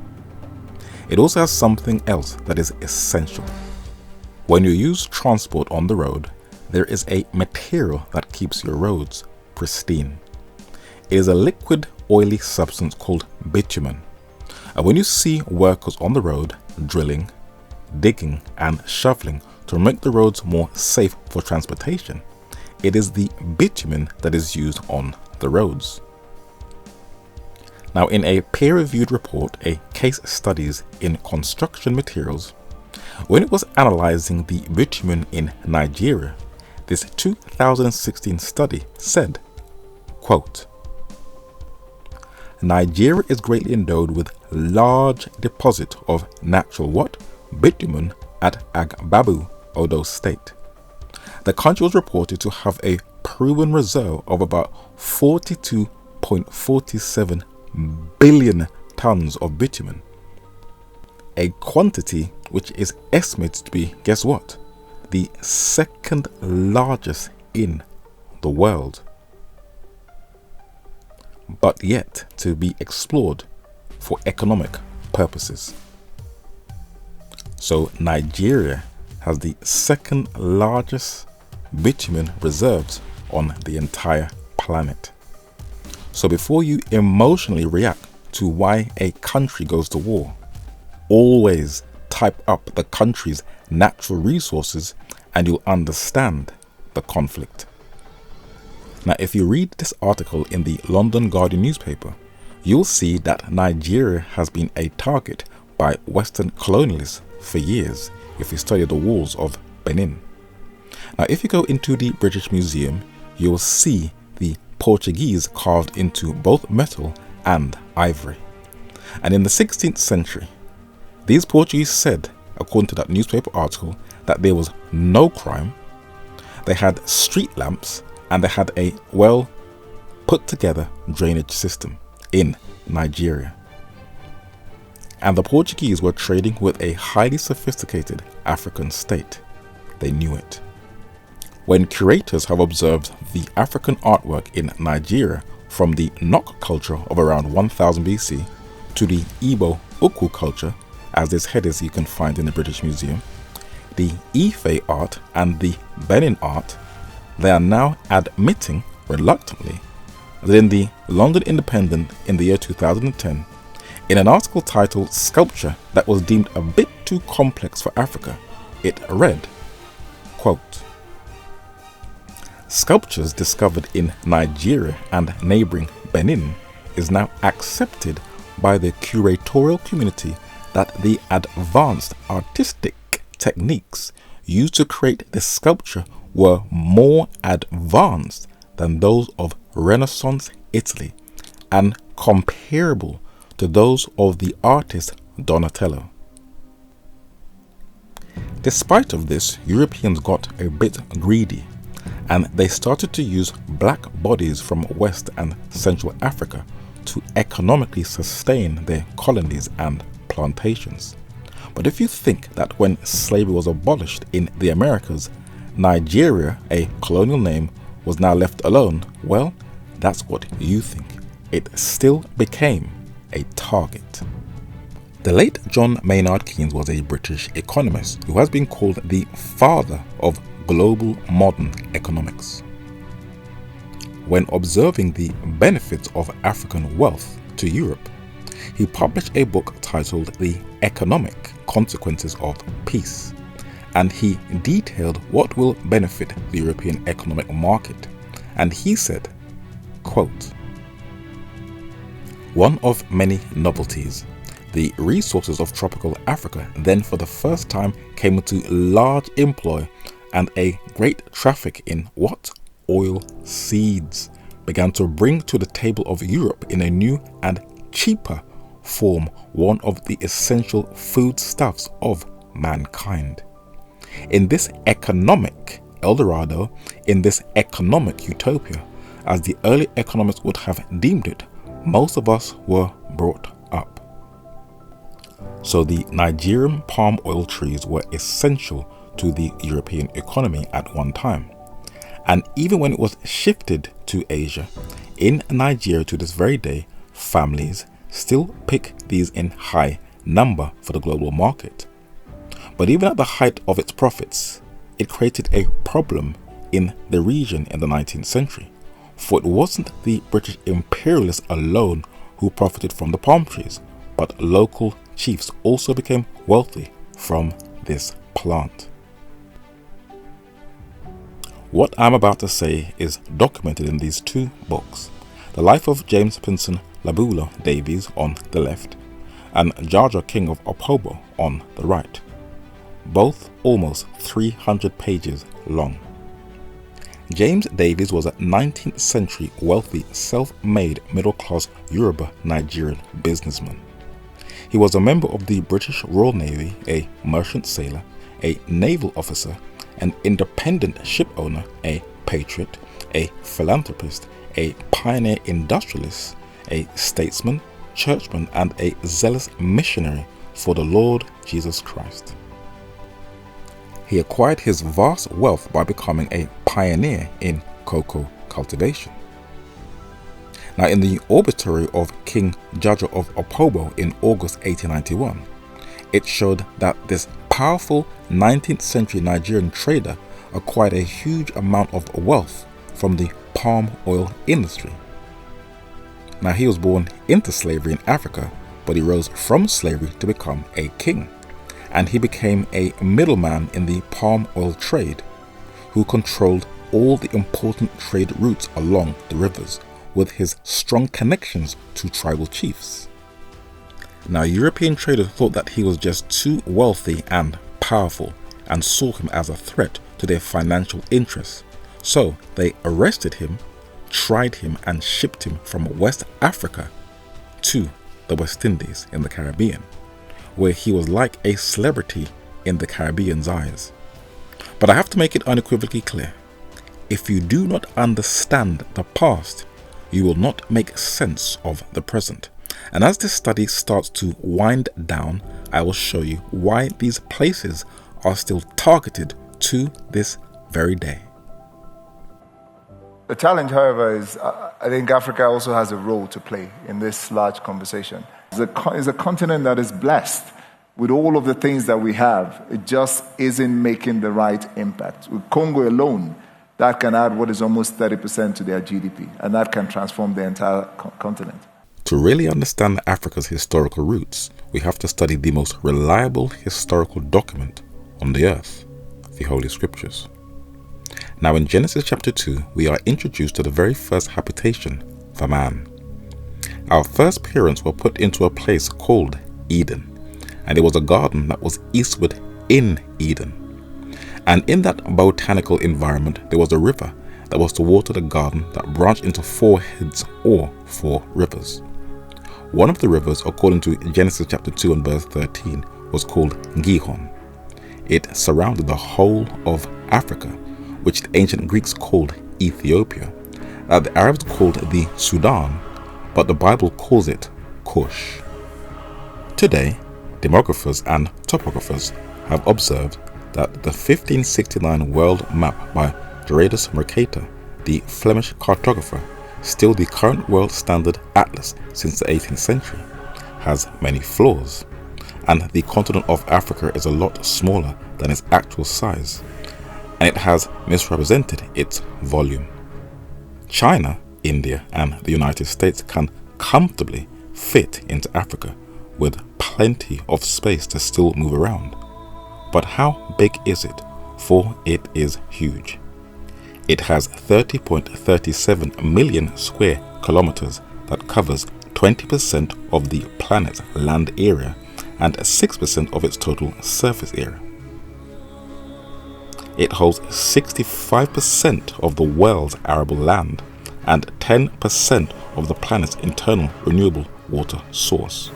It also has something else that is essential. When you use transport on the road, there is a material that keeps your roads pristine. It is a liquid, oily substance called bitumen. And when you see workers on the road drilling, digging, and shoveling to make the roads more safe for transportation, it is the bitumen that is used on the roads. Now, in a peer-reviewed report, a case studies in construction materials, when it was analyzing the bitumen in Nigeria, this 2016 study said, quote, Nigeria is greatly endowed with large deposit of natural what? Bitumen at Agbabu, Odo State. The country was reported to have a proven reserve of about 42.47 billion tons of bitumen, a quantity which is estimated to be, guess what, the second largest in the world, but yet to be explored for economic purposes. So Nigeria has the second largest bitumen reserves on the entire planet. So before you emotionally react to why a country goes to war, always type up the country's natural resources and you'll understand the conflict. Now, if you read this article in the London Guardian newspaper, you'll see that Nigeria has been a target by Western colonialists for years if you study the walls of Benin. Now, if you go into the British Museum, you'll see the Portuguese carved into both metal and ivory. And in the 16th century, these Portuguese said, according to that newspaper article, that there was no crime, they had street lamps, and they had a well put together drainage system in Nigeria. And the Portuguese were trading with a highly sophisticated African state. They knew it. When curators have observed the African artwork in Nigeria from the Nok culture of around 1000 BC to the Igbo Ukwu culture, as this head is you can find in the British Museum, the Ife art and the Benin art, they are now admitting, reluctantly, that in the London Independent in the year 2010, in an article titled Sculpture that was deemed a bit too complex for Africa, it read, quote, "Sculptures discovered in Nigeria and neighboring Benin is now accepted by the curatorial community that the advanced artistic techniques used to create this sculpture were more advanced than those of Renaissance Italy and comparable to those of the artist Donatello." Despite of this, Europeans got a bit greedy and they started to use black bodies from West and Central Africa to economically sustain their colonies and plantations. But if you think that when slavery was abolished in the Americas, Nigeria, a colonial name, was now left alone, well, that's what you think. It still became a target. The late John Maynard Keynes was a British economist who has been called the father of global modern economics. When observing the benefits of African wealth to Europe, he published a book titled The Economic Consequences of Peace, and he detailed what will benefit the European economic market. And he said, quote, "One of many novelties, the resources of tropical Africa then for the first time came into large employ, and a great traffic in what? Oil seeds began to bring to the table of Europe in a new and cheaper form one of the essential foodstuffs of mankind. In this economic El Dorado, in this economic utopia, as the early economists would have deemed it, most of us were brought up." So the Nigerian palm oil trees were essential to the European economy at one time. And even when it was shifted to Asia, in Nigeria to this very day, families still pick these in high number for the global market. But even at the height of its profits, it created a problem in the region in the 19th century. For it wasn't the British imperialists alone who profited from the palm trees, but local chiefs also became wealthy from this plant. What I'm about to say is documented in these two books, The Life of James Pinson Labulo Davies on the left and Jaja King of Opobo on the right, both almost 300 pages long. James Davies was a 19th century wealthy, self-made middle-class Yoruba Nigerian businessman. He was a member of the British Royal Navy, a merchant sailor, a naval officer, an independent ship owner, a patriot, a philanthropist, a pioneer industrialist, a statesman, churchman, and a zealous missionary for the Lord Jesus Christ. He acquired his vast wealth by becoming a pioneer in cocoa cultivation. Now, in the obituary of King Jaja of Opobo in August 1891, it showed that this powerful 19th century Nigerian trader acquired a huge amount of wealth from the palm oil industry. Now, he was born into slavery in Africa, but he rose from slavery to become a king, and he became a middleman in the palm oil trade, who controlled all the important trade routes along the rivers with his strong connections to tribal chiefs. Now, European traders thought that he was just too wealthy and powerful and saw him as a threat to their financial interests. So they arrested him, tried him, and shipped him from West Africa to the West Indies in the Caribbean, where he was like a celebrity in the Caribbean's eyes. But I have to make it unequivocally clear, if you do not understand the past, you will not make sense of the present. And as this study starts to wind down, I will show you why these places are still targeted to this very day. The challenge, however, is I think Africa also has a role to play in this large conversation. It's a continent that is blessed with all of the things that we have. It just isn't making the right impact. With Congo alone, that can add what is almost 30% to their GDP, and that can transform the entire continent. To really understand Africa's historical roots, we have to study the most reliable historical document on the earth, the Holy Scriptures. Now in Genesis chapter 2, we are introduced to the very first habitation for man. Our first parents were put into a place called Eden, and it was a garden that was eastward in Eden. And in that botanical environment, there was a river that was to water the garden that branched into 4 heads or 4 rivers. One of the rivers, according to Genesis chapter 2 and verse 13, was called Gihon. It surrounded the whole of Africa, which the ancient Greeks called Ethiopia, that the Arabs called the Sudan, but the Bible calls it Kush. Today, demographers and topographers have observed that the 1569 world map by Gerardus Mercator, the Flemish cartographer, still the current world standard atlas since the 18th century, has many flaws, and the continent of Africa is a lot smaller than its actual size, and it has misrepresented its volume. China, India, and the United States can comfortably fit into Africa with plenty of space to still move around. But how big is it? For it is huge. It has 30.37 million square kilometers that covers 20% of the planet's land area and 6% of its total surface area. It holds 65% of the world's arable land and 10% of the planet's internal renewable water source.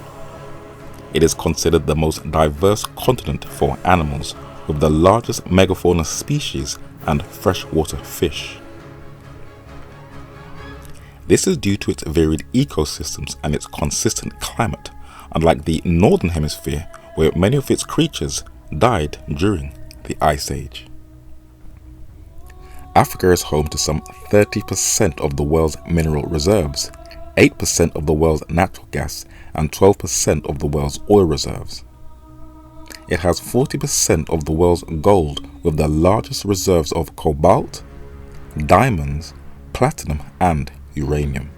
It is considered the most diverse continent for animals, with the largest megafauna species and freshwater fish. This is due to its varied ecosystems and its consistent climate, unlike the northern hemisphere, where many of its creatures died during the Ice Age. Africa is home to some 30% of the world's mineral reserves, 8% of the world's natural gas, and 12% of the world's oil reserves. It has 40% of the world's gold, with the largest reserves of cobalt, diamonds, platinum, and uranium.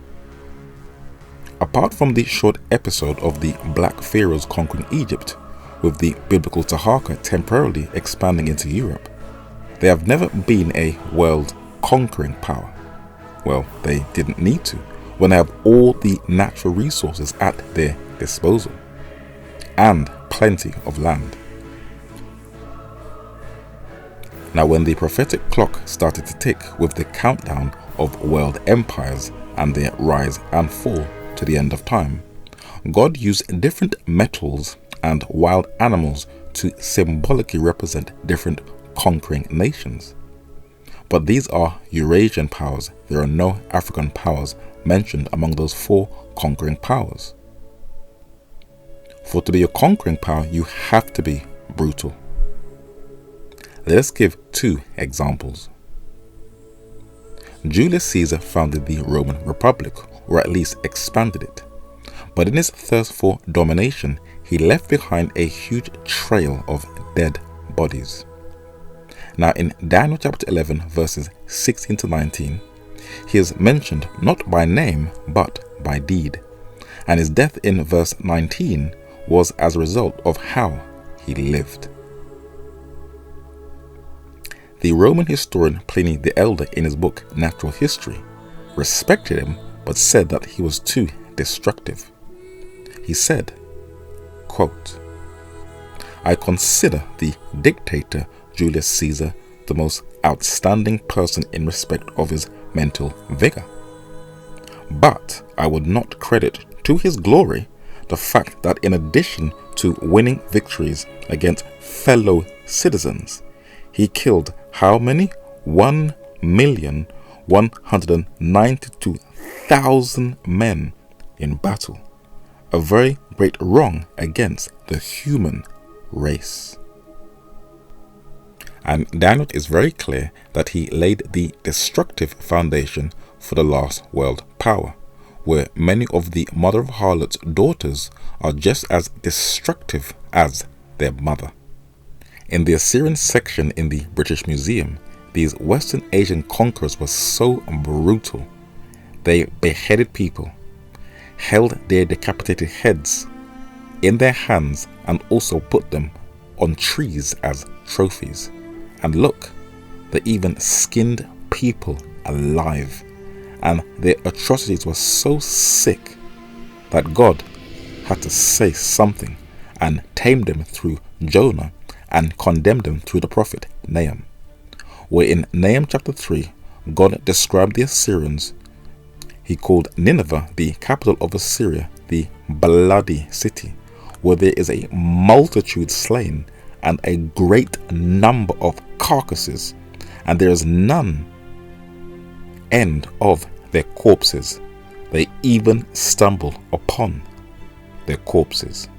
Apart from the short episode of the Black Pharaohs conquering Egypt, with the biblical Taharka temporarily expanding into Europe, they have never been a world conquering power. Well, they didn't need to, when they have all the natural resources at their disposal, and plenty of land. Now, when the prophetic clock started to tick with the countdown of world empires and their rise and fall to the end of time, God used different metals and wild animals to symbolically represent different conquering nations. But these are Eurasian powers. There are no African powers mentioned among those 4 conquering powers. For to be a conquering power, you have to be brutal. Let us give 2 examples. Julius Caesar founded the Roman Republic, or at least expanded it. But in his thirst for domination, he left behind a huge trail of dead bodies. Now in Daniel chapter 11 verses 16 to 19, he is mentioned not by name but by deed, and his death in verse 19 was as a result of how he lived. The Roman historian Pliny the Elder, in his book Natural History, respected him but said that he was too destructive. He said, quote, "I consider the dictator Julius Caesar the most outstanding person in respect of his mental vigor. But I would not credit to his glory the fact that in addition to winning victories against fellow citizens, he killed how many? 1,192,000 men in battle, a very great wrong against the human race." And Daniel is very clear that he laid the destructive foundation for the last world power, where many of the mother of harlots' daughters are just as destructive as their mother. In the Assyrian section in the British Museum, these Western Asian conquerors were so brutal. They beheaded people, held their decapitated heads in their hands, and also put them on trees as trophies. And look, they even skinned people alive. And their atrocities were so sick that God had to say something and tame them through Jonah and condemn them through the prophet Nahum. Where in Nahum chapter 3, God described the Assyrians. He called Nineveh, the capital of Assyria, the bloody city, where there is a multitude slain and a great number of carcasses, and there is none end of their corpses. They even stumble upon their corpses.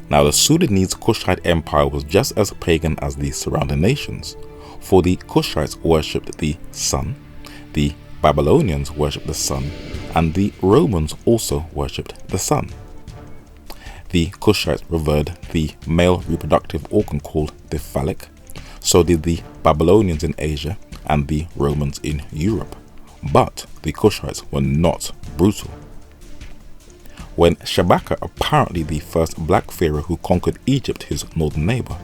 Now the Sudanese Kushite Empire was just as pagan as the surrounding nations, for the Kushites worshipped the sun, the Babylonians worshipped the sun, and the Romans also worshipped the sun. The Kushites revered the male reproductive organ called the phallic. So did the Babylonians in Asia and the Romans in Europe. But the Kushites were not brutal. When Shabaka, apparently the first black pharaoh who conquered Egypt, his northern neighbor,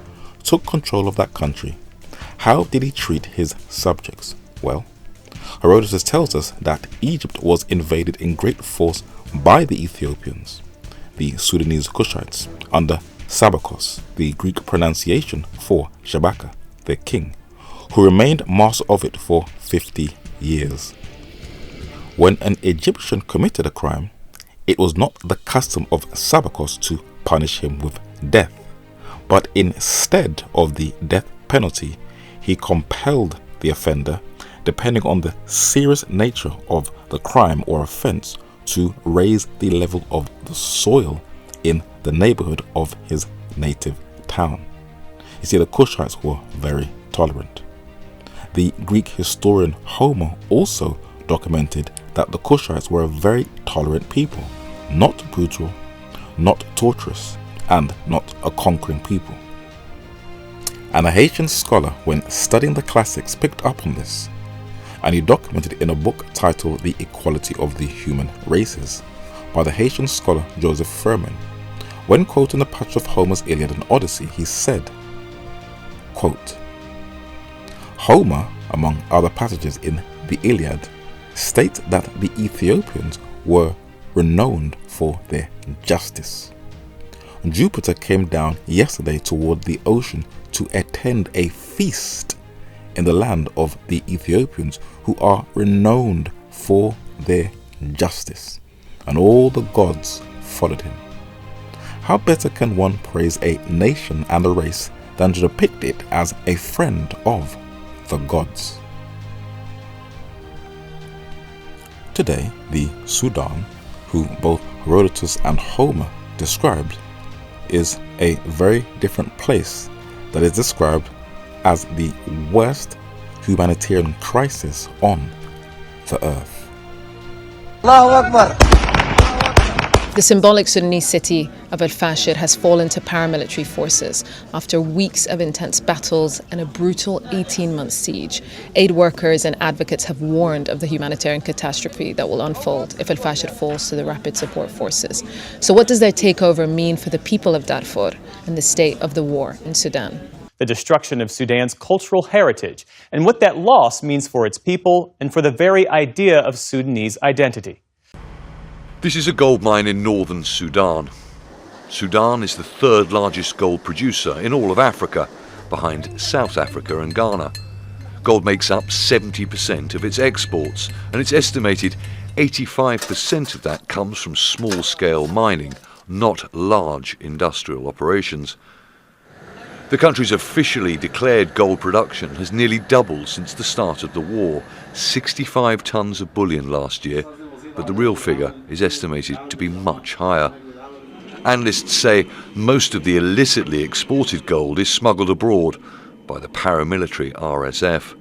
took control of that country, how did he treat his subjects? Well, Herodotus tells us that Egypt was invaded in great force by the Ethiopians, the Sudanese Kushites, under Sabakos, the Greek pronunciation for Shabaka, their king, who remained master of it for 50 years. When an Egyptian committed a crime, it was not the custom of Sabakos to punish him with death, but instead of the death penalty, he compelled the offender, depending on the serious nature of the crime or offense, to raise the level of the soil in the neighborhood of his native town. You see, the Kushites were very tolerant. The Greek historian Homer also documented that the Kushites were a very tolerant people, not brutal, not torturous, and not a conquering people. And a Haitian scholar, when studying the classics, picked up on this, and he documented it in a book titled The Equality of the Human Races by the Haitian scholar Joseph Furman. When quoting the passage of Homer's Iliad and Odyssey, he said, quote, Homer, among other passages in the Iliad, states that the Ethiopians were renowned for their justice. Jupiter came down yesterday toward the ocean to attend a feast in the land of the Ethiopians, who are renowned for their justice, and all the gods followed him. How better can one praise a nation and a race than to depict it as a friend of the gods? Today, the Sudan, who both Herodotus and Homer described, is a very different place that is described as the worst humanitarian crisis on the earth. Allahu Akbar. The symbolic Sudanese city of al-Fashir has fallen to paramilitary forces after weeks of intense battles and a brutal 18-month siege. Aid workers and advocates have warned of the humanitarian catastrophe that will unfold if al-Fashir falls to the rapid support forces. So what does their takeover mean for the people of Darfur and the state of the war in Sudan? The destruction of Sudan's cultural heritage and what that loss means for its people and for the very idea of Sudanese identity. This is a gold mine in northern Sudan. Sudan is the third largest gold producer in all of Africa, behind South Africa and Ghana. Gold makes up 70% of its exports, and it's estimated 85% of that comes from small-scale mining, not large industrial operations. The country's officially declared gold production has nearly doubled since the start of the war, 65 tons of bullion last year, but the real figure is estimated to be much higher. Analysts say most of the illicitly exported gold is smuggled abroad by the paramilitary RSF.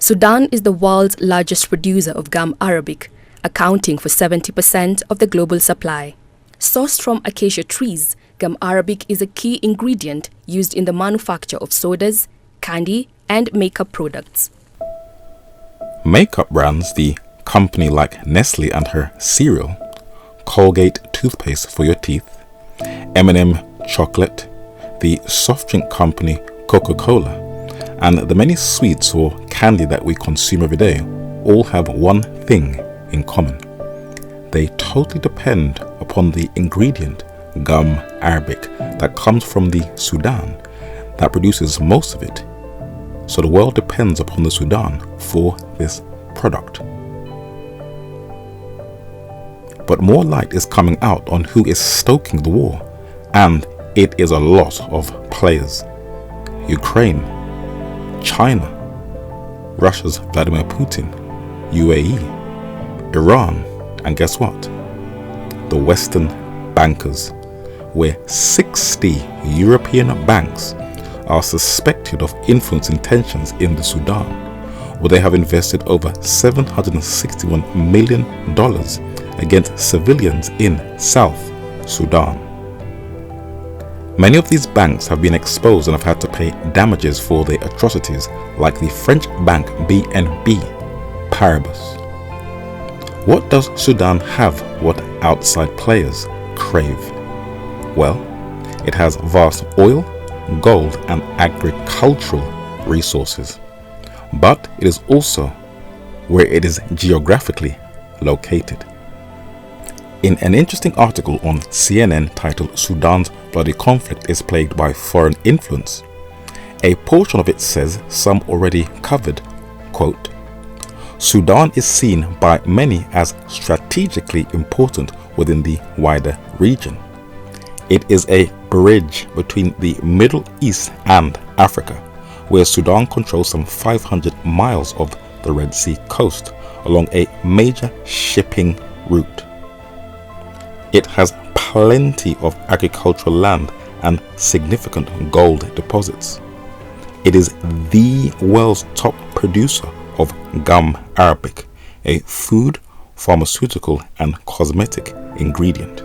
Sudan is the world's largest producer of gum arabic, accounting for 70% of the global supply. Sourced from acacia trees, gum arabic is a key ingredient used in the manufacture of sodas, candy, and makeup products. Makeup brands, the company like Nestle and her cereal, Colgate toothpaste for your teeth, M&M chocolate, the soft drink company Coca-Cola, and the many sweets or candy that we consume every day all have one thing in common. They totally depend upon the ingredient gum arabic that comes from the Sudan that produces most of it. So the world depends upon the Sudan for this product. But more light is coming out on who is stoking the war, and it is a lot of players. Ukraine, China, Russia's Vladimir Putin, UAE, Iran, and guess what? The Western bankers, where 60 European banks are suspected of influencing tensions in the Sudan, where they have invested over $761 million against civilians in South Sudan. Many of these banks have been exposed and have had to pay damages for their atrocities, like the French bank BNP Paribas. What does Sudan have what outside players crave? Well, it has vast oil, gold, and agricultural resources, but it is also where it is geographically located. In an interesting article on CNN titled "Sudan's Bloody Conflict is Plagued by Foreign Influence," a portion of it says some already covered, quote, "Sudan is seen by many as strategically important within the wider region. It is a bridge between the Middle East and Africa, where Sudan controls some 500 miles of the Red Sea coast along a major shipping route. It has plenty of agricultural land and significant gold deposits. It is the world's top producer of gum arabic, a food, pharmaceutical, and cosmetic ingredient.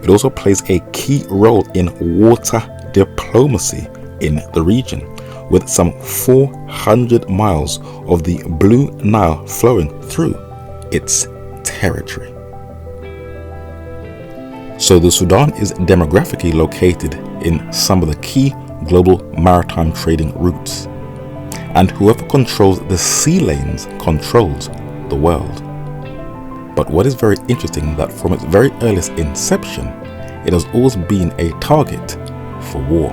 It also plays a key role in water diplomacy in the region, with some 400 miles of the Blue Nile flowing through its territory. So the Sudan is demographically located in some of the key global maritime trading routes, and whoever controls the sea lanes controls the world. But what is very interesting that from its very earliest inception, it has always been a target for war.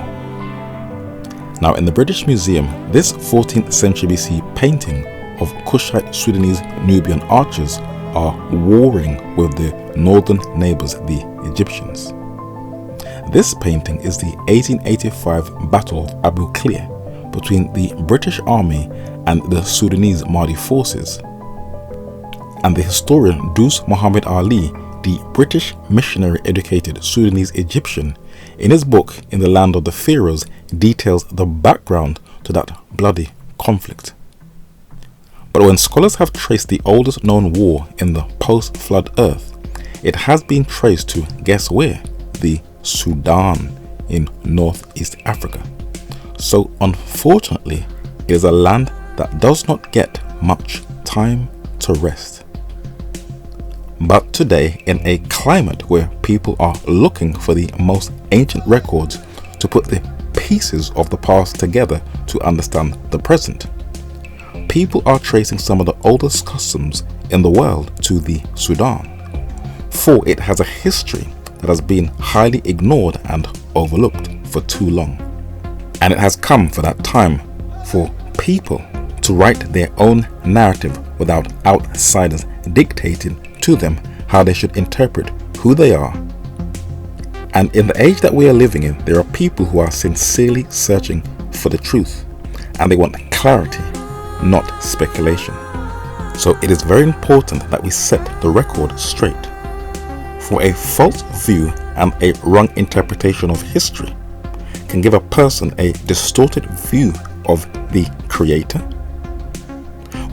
Now, in the British Museum, this 14th century BC painting of Kushite Sudanese Nubian archers are warring with their northern neighbors, the Egyptians. This painting is the 1885 Battle of Abu Klea between the British Army and the Sudanese Mahdi forces. And the historian Dus Muhammad Ali, the British missionary-educated Sudanese Egyptian, in his book In the Land of the Pharaohs, details the background to that bloody conflict. But when scholars have traced the oldest known war in the post-flood earth, it has been traced to, guess where? The Sudan in northeast Africa. So unfortunately, it is a land that does not get much time to rest. But today, in a climate where people are looking for the most ancient records to put the pieces of the past together to understand the present, people are tracing some of the oldest customs in the world to the Sudan, for it has a history that has been highly ignored and overlooked for too long. And it has come for that time for people to write their own narrative without outsiders dictating to them how they should interpret who they are. And in the age that we are living in, there are people who are sincerely searching for the truth, and they want clarity, not speculation. So it is very important that we set the record straight. For a false view and a wrong interpretation of history can give a person a distorted view of the Creator,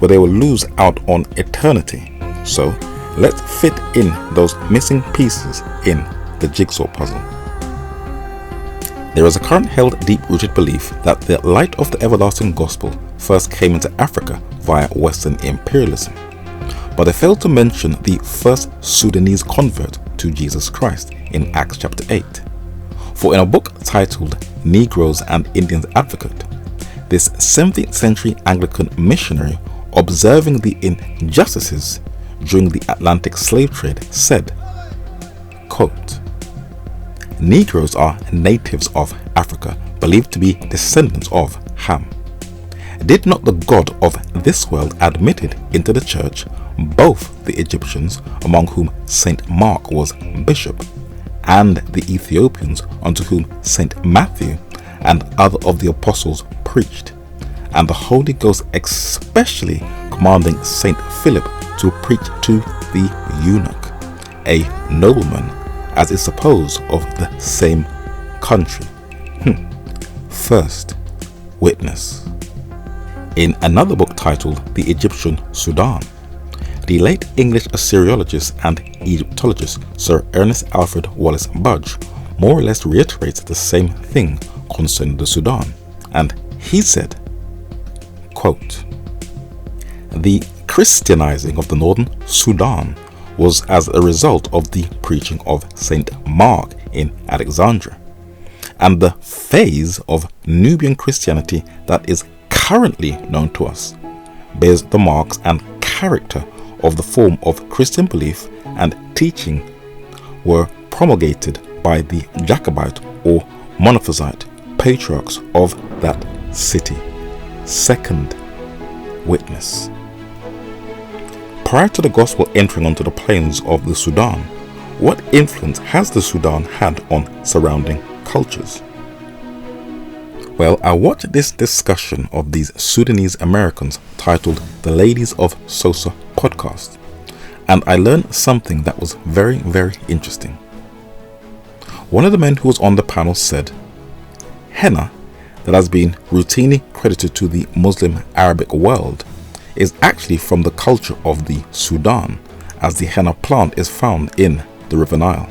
where they will lose out on eternity. So let's fit in those missing pieces in the jigsaw puzzle. There is a current held deep-rooted belief that the light of the everlasting gospel first came into Africa via Western imperialism. But they failed to mention the first Sudanese convert to Jesus Christ in Acts chapter 8. For in a book titled Negroes and Indians Advocate, this 17th century Anglican missionary, observing the injustices during the Atlantic slave trade, said, quote, "Negroes are natives of Africa, believed to be descendants of Ham. Did not the God of this world admitted into the church both the Egyptians, among whom Saint Mark was bishop, and the Ethiopians, unto whom Saint Matthew and other of the apostles preached, and the Holy Ghost especially commanding Saint Philip to preach to the eunuch, a nobleman, as is supposed, of the same country." First witness. In another book titled The Egyptian Sudan, the late English Assyriologist and Egyptologist Sir Ernest Alfred Wallace Budge more or less reiterates the same thing concerning the Sudan, and he said, quote, "The Christianizing of the northern Sudan was as a result of the preaching of Saint Mark in Alexandria, and the phase of Nubian Christianity that is currently known to us bears the marks and character of the form of Christian belief and teaching were promulgated by the Jacobite or Monophysite patriarchs of that city." Second witness. Prior to the gospel entering onto the plains of the Sudan, what influence has the Sudan had on surrounding cultures? Well, I watched this discussion of these Sudanese Americans titled The Ladies of Sosa podcast, and I learned something that was very, very interesting. One of the men who was on the panel said, henna, that has been routinely credited to the Muslim Arabic world, is actually from the culture of the Sudan, as the henna plant is found in the River Nile.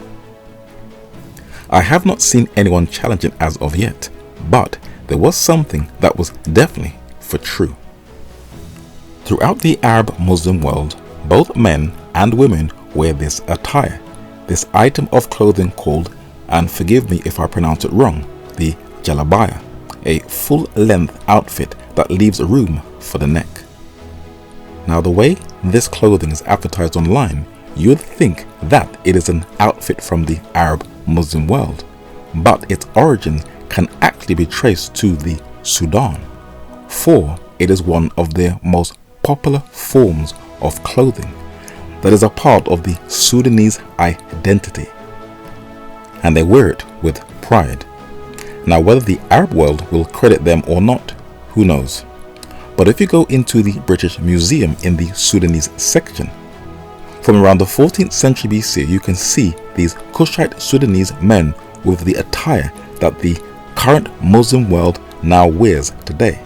I have not seen anyone challenge it as of yet, but there was something that was definitely for true. Throughout the Arab Muslim world, both men and women wear this attire, this item of clothing called, and forgive me if I pronounce it wrong, the jalabaya, a full-length outfit that leaves room for the neck. Now, the way this clothing is advertised online, you'd think that it is an outfit from the Arab Muslim world, but its origins can actually be traced to the Sudan, for it is one of their most popular forms of clothing that is a part of the Sudanese identity, and they wear it with pride. Now, whether the Arab world will credit them or not, who knows? But if you go into the British Museum in the Sudanese section, from around the 14th century BC, you can see these Cushite Sudanese men with the attire that the current Muslim world now wears today.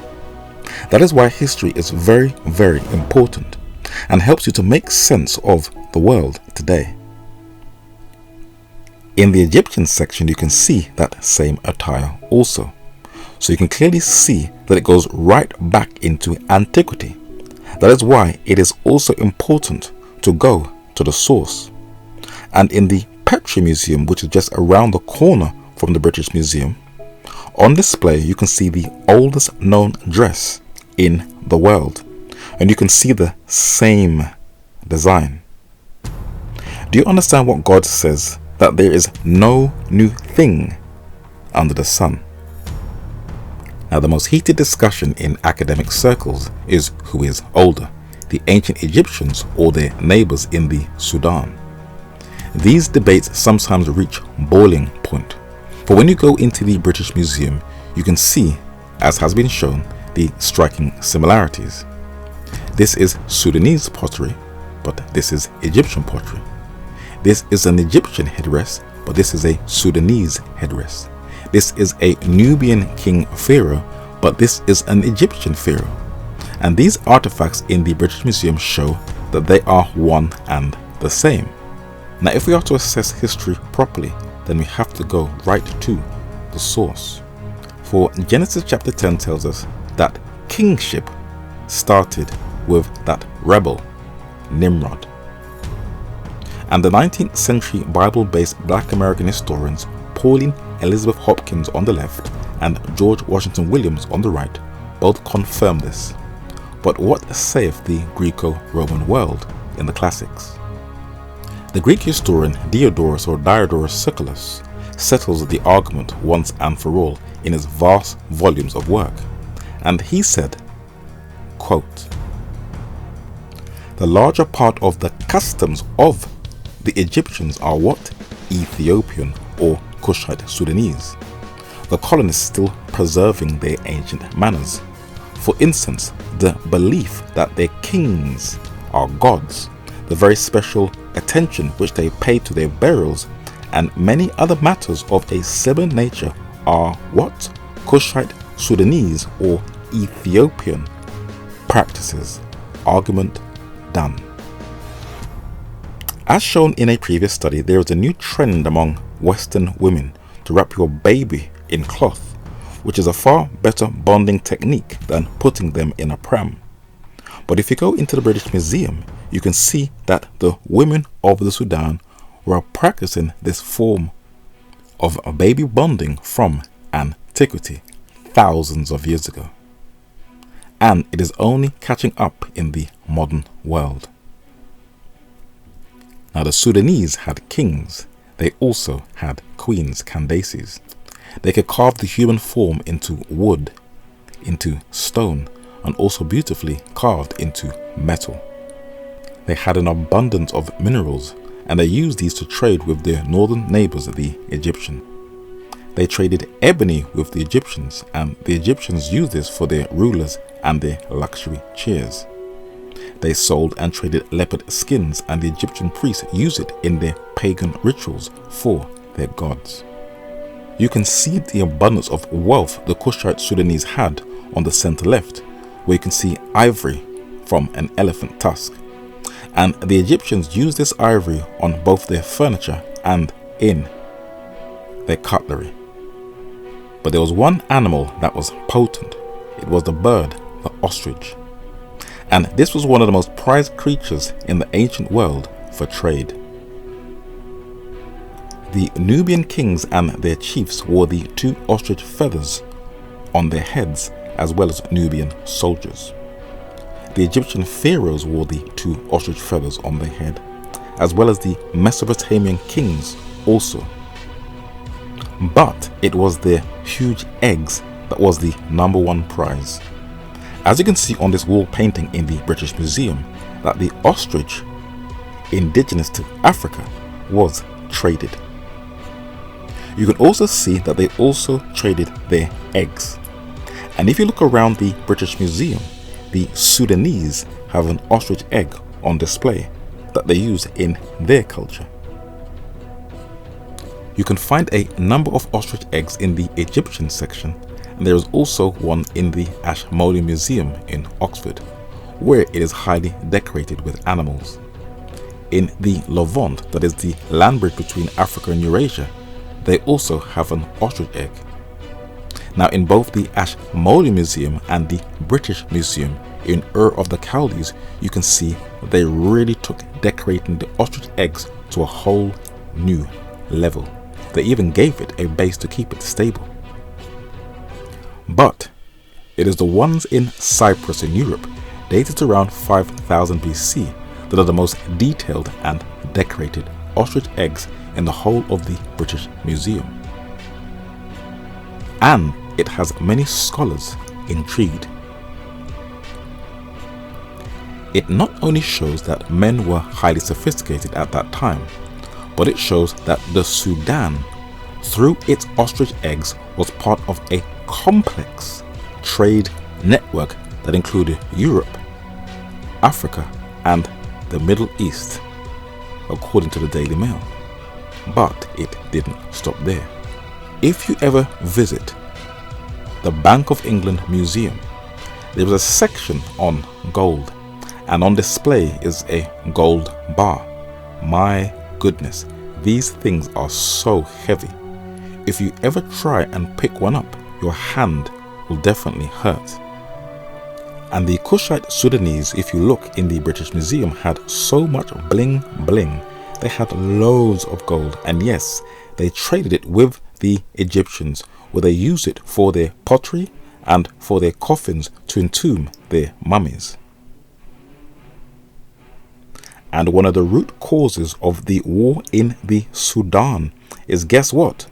That is why history is very, very important and helps you to make sense of the world today. In the Egyptian section, you can see that same attire also. So you can clearly see that it goes right back into antiquity. That is why it is also important to go to the source. And in the Petrie Museum, which is just around the corner from the British Museum, on display you can see the oldest known dress in the world, and you can see the same design. Do you understand what God says? That there is no new thing under the sun. Now, the most heated discussion in academic circles is who is older, the ancient Egyptians or their neighbors in the Sudan. These debates sometimes reach boiling point. For when you go into the British Museum, you can see, as has been shown, the striking similarities. This is Sudanese pottery, but this is Egyptian pottery. This is an Egyptian headdress, but this is a Sudanese headdress. This is a Nubian king pharaoh, but this is an Egyptian pharaoh. And these artifacts in the British Museum show that they are one and the same. Now, if we are to assess history properly, then we have to go right to the source. For Genesis chapter 10 tells us that kingship started with that rebel, Nimrod. And the 19th century Bible-based black American historians Pauline Elizabeth Hopkins on the left and George Washington Williams on the right both confirm this. But what saith the Greco-Roman world in the classics? The Greek historian Diodorus Siculus settles the argument once and for all in his vast volumes of work, and he said, quote, "The larger part of the customs of the Egyptians are what? Ethiopian or Cushite Sudanese, the colonists still preserving their ancient manners. For instance, the belief that their kings are gods, the very special attention which they pay to their burials, and many other matters of a similar nature are what? Cushite Sudanese or Ethiopian practices." Argument done. As shown in a previous study, there is a new trend among Western women to wrap your baby in cloth, which is a far better bonding technique than putting them in a pram. But if you go into the British Museum, you can see that the women of the Sudan were practicing this form of baby bonding from antiquity, thousands of years ago. And it is only catching up in the modern world. Now, the Sudanese had kings. They also had queens, Candaces. They could carve the human form into wood, into stone, and also beautifully carved into metal. They had an abundance of minerals, and they used these to trade with their northern neighbors, the Egyptians. They traded ebony with the Egyptians, and the Egyptians used this for their rulers and their luxury chairs. They sold and traded leopard skins, and the Egyptian priests used it in their pagan rituals for their gods. You can see the abundance of wealth the Cushite Sudanese had on the center left, where you can see ivory from an elephant tusk. And the Egyptians used this ivory on both their furniture and in their cutlery. But there was one animal that was potent. It was the bird, the ostrich. And this was one of the most prized creatures in the ancient world for trade. The Nubian kings and their chiefs wore the 2 ostrich feathers on their heads, as well as Nubian soldiers. The Egyptian pharaohs wore the 2 ostrich feathers on their head, as well as the Mesopotamian kings also. But it was their huge eggs that was the #1 prize. As you can see on this wall painting in the British Museum, that the ostrich, indigenous to Africa, was traded. You can also see that they also traded their eggs. And if you look around the British Museum, the Sudanese have an ostrich egg on display that they use in their culture. You can find a number of ostrich eggs in the Egyptian section, and there is also one in the Ashmolean Museum in Oxford, where it is highly decorated with animals. In the Levant, that is the land bridge between Africa and Eurasia, they also have an ostrich egg. Now, in both the Ashmolean Museum and the British Museum in Ur of the Chaldees, you can see that they really took decorating the ostrich eggs to a whole new level. They even gave it a base to keep it stable. But it is the ones in Cyprus in Europe, dated around 5000 BC, that are the most detailed and decorated ostrich eggs in the whole of the British Museum. And it has many scholars intrigued. It not only shows that men were highly sophisticated at that time, but it shows that the Sudan, through its ostrich eggs, was part of a complex trade network that included Europe, Africa, and the Middle East, according to the Daily Mail. But it didn't stop there. If you ever visit the Bank of England Museum, there is a section on gold, and on display is a gold bar. My goodness, these things are so heavy. If you ever try and pick one up, your hand will definitely hurt. And the Kushite Sudanese, if you look in the British Museum, had so much bling bling. They had loads of gold, and yes, they traded it with the Egyptians, where they used it for their pottery and for their coffins to entomb their mummies. And one of the root causes of the war in the Sudan is, guess what?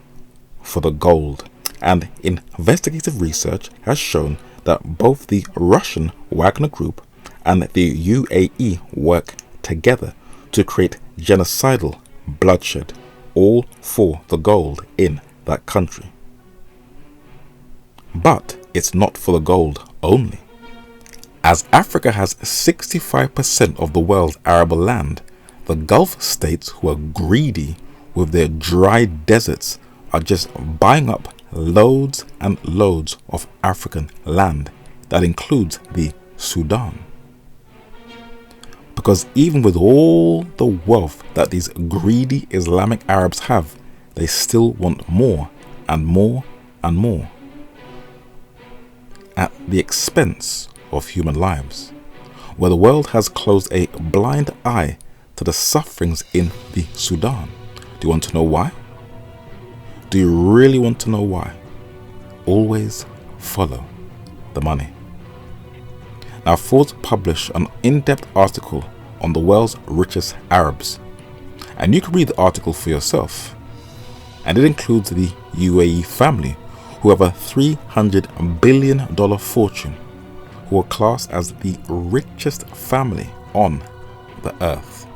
For the gold. And investigative research has shown that both the Russian Wagner Group and the UAE work together to create genocidal bloodshed, all for the gold in that country. But it's not for the gold only. As Africa has 65% of the world's arable land, the Gulf states, who are greedy with their dry deserts, are just buying up loads and loads of African land. That includes the Sudan. Because even with all the wealth that these greedy Islamic Arabs have, they still want more and more and more, at the expense of human lives, where the world has closed a blind eye to the sufferings in the Sudan. Do you want to know why? Do you really want to know why? Always follow the money. Now, Forbes published an in-depth article on the world's richest Arabs, and you can read the article for yourself. And it includes the UAE family, who have a $300 billion fortune, who are classed as the richest family on the earth.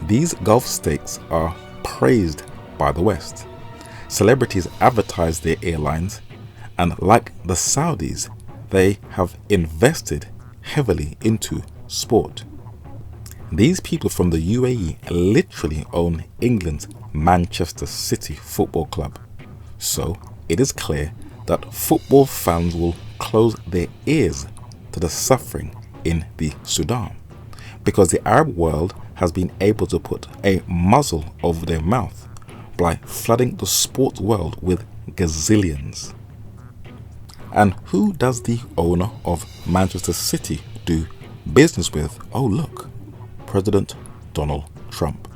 These Gulf states are praised by the West. Celebrities advertise their airlines, and like the Saudis, they have invested heavily into sport. These people from the UAE literally own England's Manchester City Football Club. So it is clear that football fans will close their ears to the suffering in the Sudan, because the Arab world has been able to put a muzzle over their mouth by flooding the sports world with gazillions. And who does the owner of Manchester City do business with? Oh look, President Donald Trump.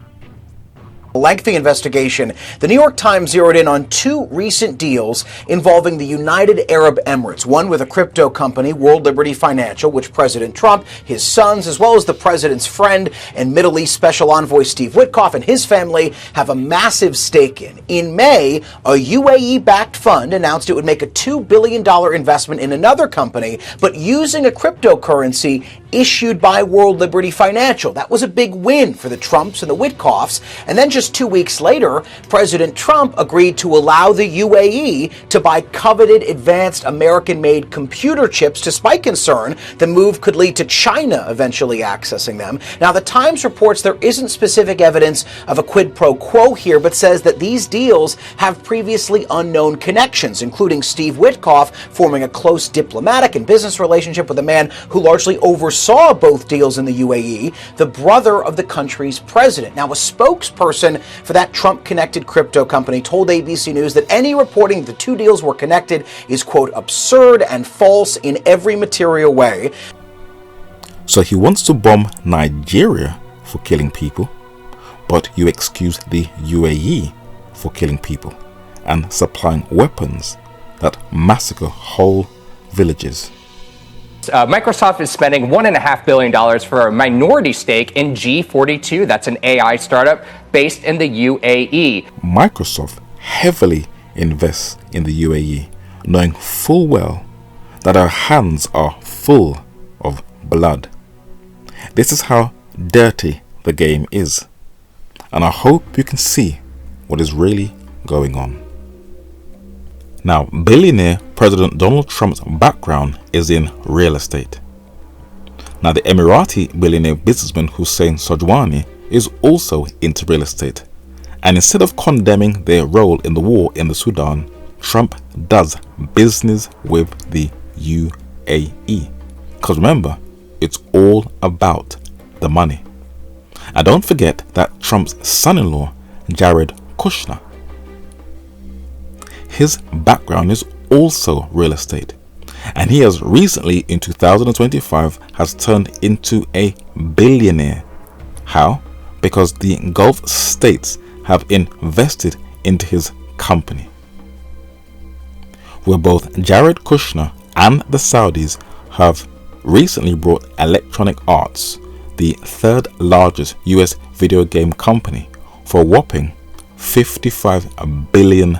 Lengthy investigation, the New York Times zeroed in on two recent deals involving the United Arab Emirates, one with a crypto company, World Liberty Financial, which President Trump, his sons, as well as the president's friend and Middle East Special Envoy Steve Witkoff and his family have a massive stake in. In May, a UAE-backed fund announced it would make a $2 billion investment in another company, but using a cryptocurrency issued by World Liberty Financial. That was a big win for the Trumps and the Witkoffs. And then just 2 weeks later, President Trump agreed to allow the UAE to buy coveted advanced American-made computer chips, despite concern the move could lead to China eventually accessing them. Now, the Times reports there isn't specific evidence of a quid pro quo here, but says that these deals have previously unknown connections, including Steve Witkoff forming a close diplomatic and business relationship with a man who largely oversaw both deals in the UAE, the brother of the country's president. Now, a spokesperson for that Trump-connected crypto company told ABC News that any reporting the two deals were connected is, quote, absurd and false in every material way. So he wants to bomb Nigeria for killing people, but you excuse the UAE for killing people and supplying weapons that massacre whole villages. Microsoft is spending $1.5 billion for a minority stake in G42. That's an AI startup based in the UAE. Microsoft heavily invests in the UAE, knowing full well that our hands are full of blood. This is how dirty the game is, and I hope you can see what is really going on. Now, billionaire President Donald Trump's background is in real estate. Now, the Emirati billionaire businessman Hussein Sojwani is also into real estate. And instead of condemning their role in the war in the Sudan, Trump does business with the UAE. Because remember, it's all about the money. And don't forget that Trump's son-in-law, Jared Kushner, his background is also real estate. And he has recently, in 2025, has turned into a billionaire. How? Because the Gulf states have invested into his company, where both Jared Kushner and the Saudis have recently brought Electronic Arts, the third largest US video game company, for a whopping $55 billion.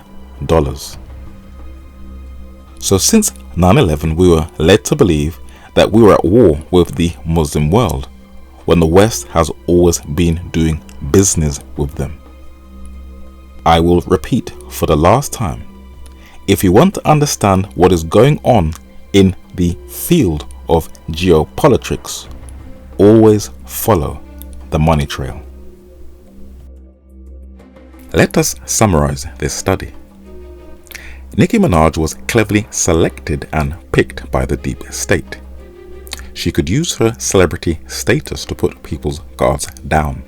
So since 9/11, we were led to believe that we were at war with the Muslim world, when the West has always been doing business with them. I will repeat for the last time, if you want to understand what is going on in the field of geopolitics, always follow the money trail. Let us summarize this study. Nicki Minaj was cleverly selected and picked by the deep state. She could use her celebrity status to put people's guards down,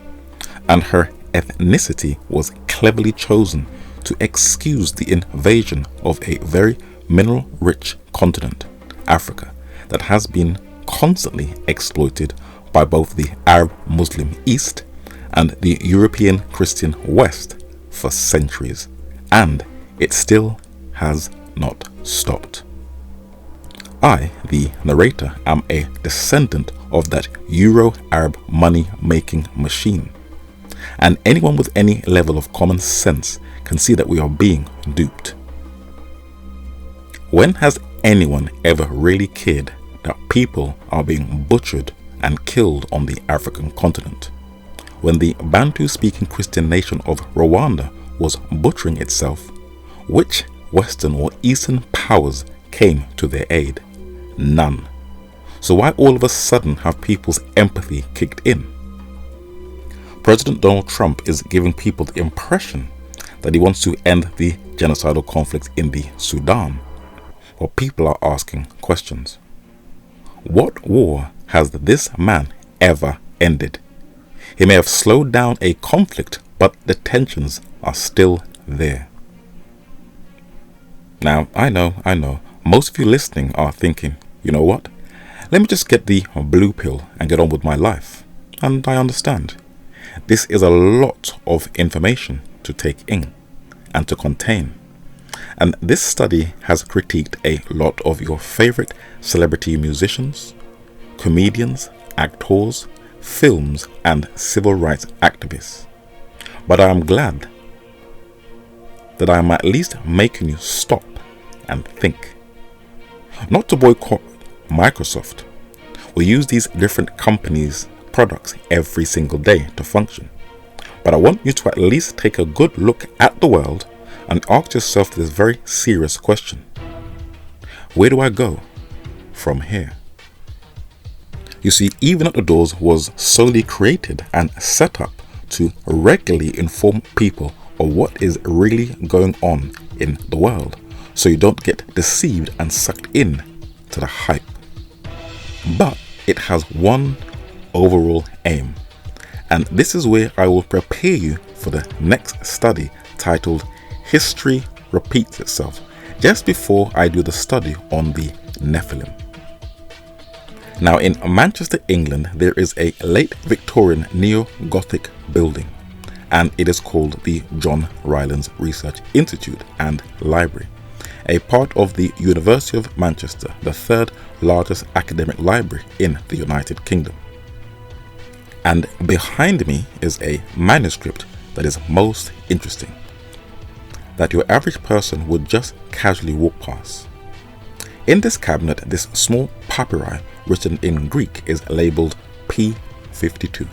and her ethnicity was cleverly chosen to excuse the invasion of a very mineral-rich continent, Africa, that has been constantly exploited by both the Arab Muslim East and the European Christian West for centuries, and it still has not stopped. I, the narrator, am a descendant of that Euro-Arab money-making machine, and anyone with any level of common sense can see that we are being duped. When has anyone ever really cared that people are being butchered and killed on the African continent? When the Bantu-speaking Christian nation of Rwanda was butchering itself, which Western or Eastern powers came to their aid? None. So why all of a sudden have people's empathy kicked in? President Donald Trump is giving people the impression that he wants to end the genocidal conflict in the Sudan. Well, people are asking questions. What war has this man ever ended? He may have slowed down a conflict, but the tensions are still there. Now, I know, most of you listening are thinking, you know what? Let me just get the blue pill and get on with my life. And I understand. This is a lot of information to take in and to contain. And this study has critiqued a lot of your favorite celebrity musicians, comedians, actors, films, and civil rights activists. But I am glad that I am at least making you stop and think. Not to boycott Microsoft. We use these different companies' products every single day to function. But I want you to at least take a good look at the world and ask yourself this very serious question. Where do I go from here? You see, Even at the Doors was solely created and set up to regularly inform people of what is really going on in the world, so you don't get deceived and sucked in to the hype. But it has one overall aim, and this is where I will prepare you for the next study titled History Repeats Itself, just before I do the study on the Nephilim. Now, in Manchester, England, there is a late Victorian neo-Gothic building, and it is called the John Rylands Research Institute and Library, a part of the University of Manchester, the third largest academic library in the United Kingdom. And behind me is a manuscript that is most interesting, that your average person would just casually walk past. In this cabinet, this small papyri written in Greek is labeled P52.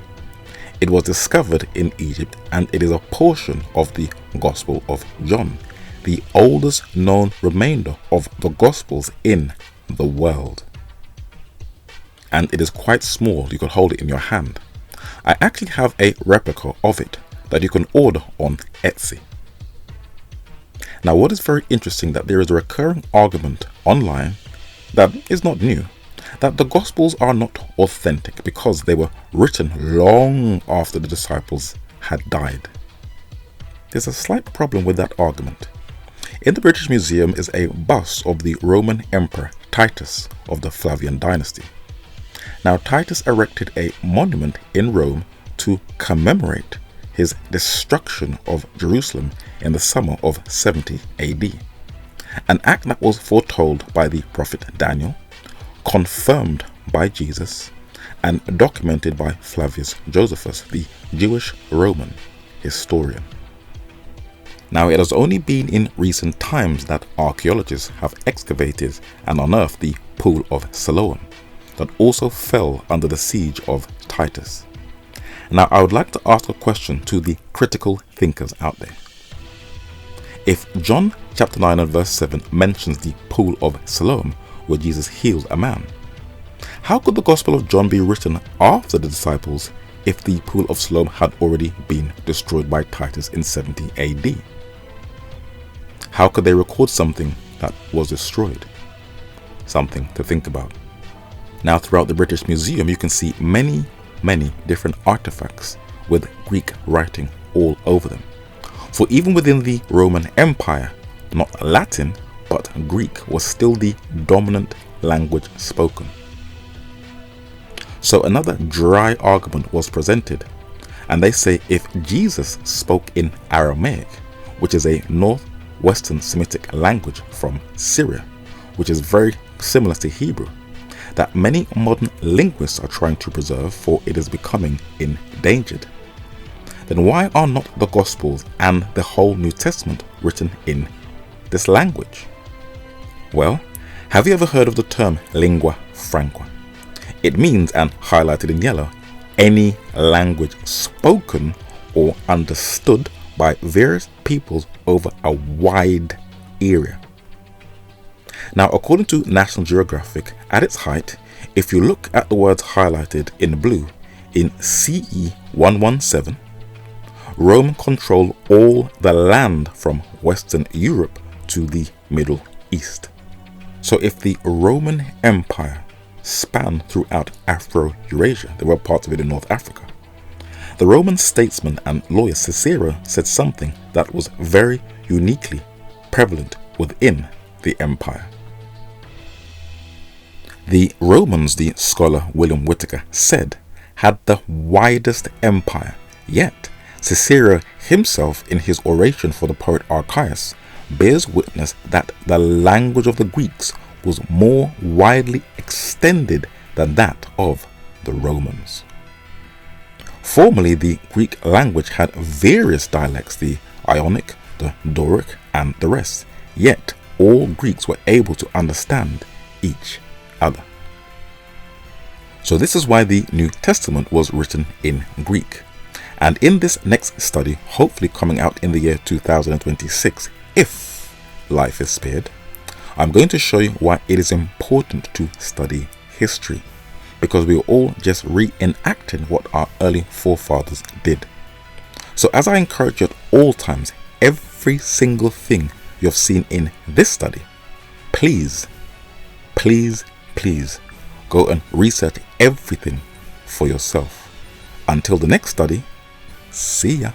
It was discovered in Egypt, and it is a portion of the Gospel of John, the oldest known remainder of the Gospels in the world. And it is quite small, you can hold it in your hand. I actually have a replica of it that you can order on Etsy. Now, what is very interesting, that there is a recurring argument online that is not new, that the Gospels are not authentic because they were written long after the disciples had died. There's a slight problem with that argument. In the British Museum is a bust of the Roman Emperor Titus of the Flavian dynasty. Now, Titus erected a monument in Rome to commemorate his destruction of Jerusalem in the summer of 70 AD, an act that was foretold by the prophet Daniel, confirmed by Jesus, and documented by Flavius Josephus, the Jewish Roman historian. Now, it has only been in recent times that archaeologists have excavated and unearthed the Pool of Siloam that also fell under the siege of Titus. Now, I would like to ask a question to the critical thinkers out there. If John chapter 9 and verse 7 mentions the Pool of Siloam where Jesus heals a man, how could the Gospel of John be written after the disciples if the Pool of Siloam had already been destroyed by Titus in 70 AD? How could they record something that was destroyed? Something to think about. Now, throughout the British Museum, you can see many different artifacts with Greek writing all over them. For even within the Roman Empire, not Latin, but Greek was still the dominant language spoken. So another dry argument was presented, and they say if Jesus spoke in Aramaic, which is a northwestern Semitic language from Syria, which is very similar to Hebrew, that many modern linguists are trying to preserve, for it is becoming endangered, then why are not the Gospels and the whole New Testament written in this language? Well, have you ever heard of the term lingua franca? It means, and highlighted in yellow, any language spoken or understood by various peoples over a wide area. Now, according to National Geographic, at its height, if you look at the words highlighted in blue in CE 117, Rome controlled all the land from Western Europe to the Middle East. So if the Roman Empire spanned throughout Afro-Eurasia, there were parts of it in North Africa, the Roman statesman and lawyer Cicero said something that was very uniquely prevalent within the empire. The Romans, the scholar William Whitaker said, had the widest empire, yet Cicero himself, in his oration for the poet Archias, bears witness that the language of the Greeks was more widely extended than that of the Romans. Formerly, the Greek language had various dialects, the Ionic, the Doric, and the rest, yet all Greeks were able to understand each other. So this is why the New Testament was written in Greek. And in this next study, hopefully coming out in the year 2026, if life is spared, I'm going to show you why it is important to study history, because we are all just reenacting what our early forefathers did. So as I encourage you at all times, every single thing you have seen in this study, please go and research everything for yourself. Until the next study, see ya.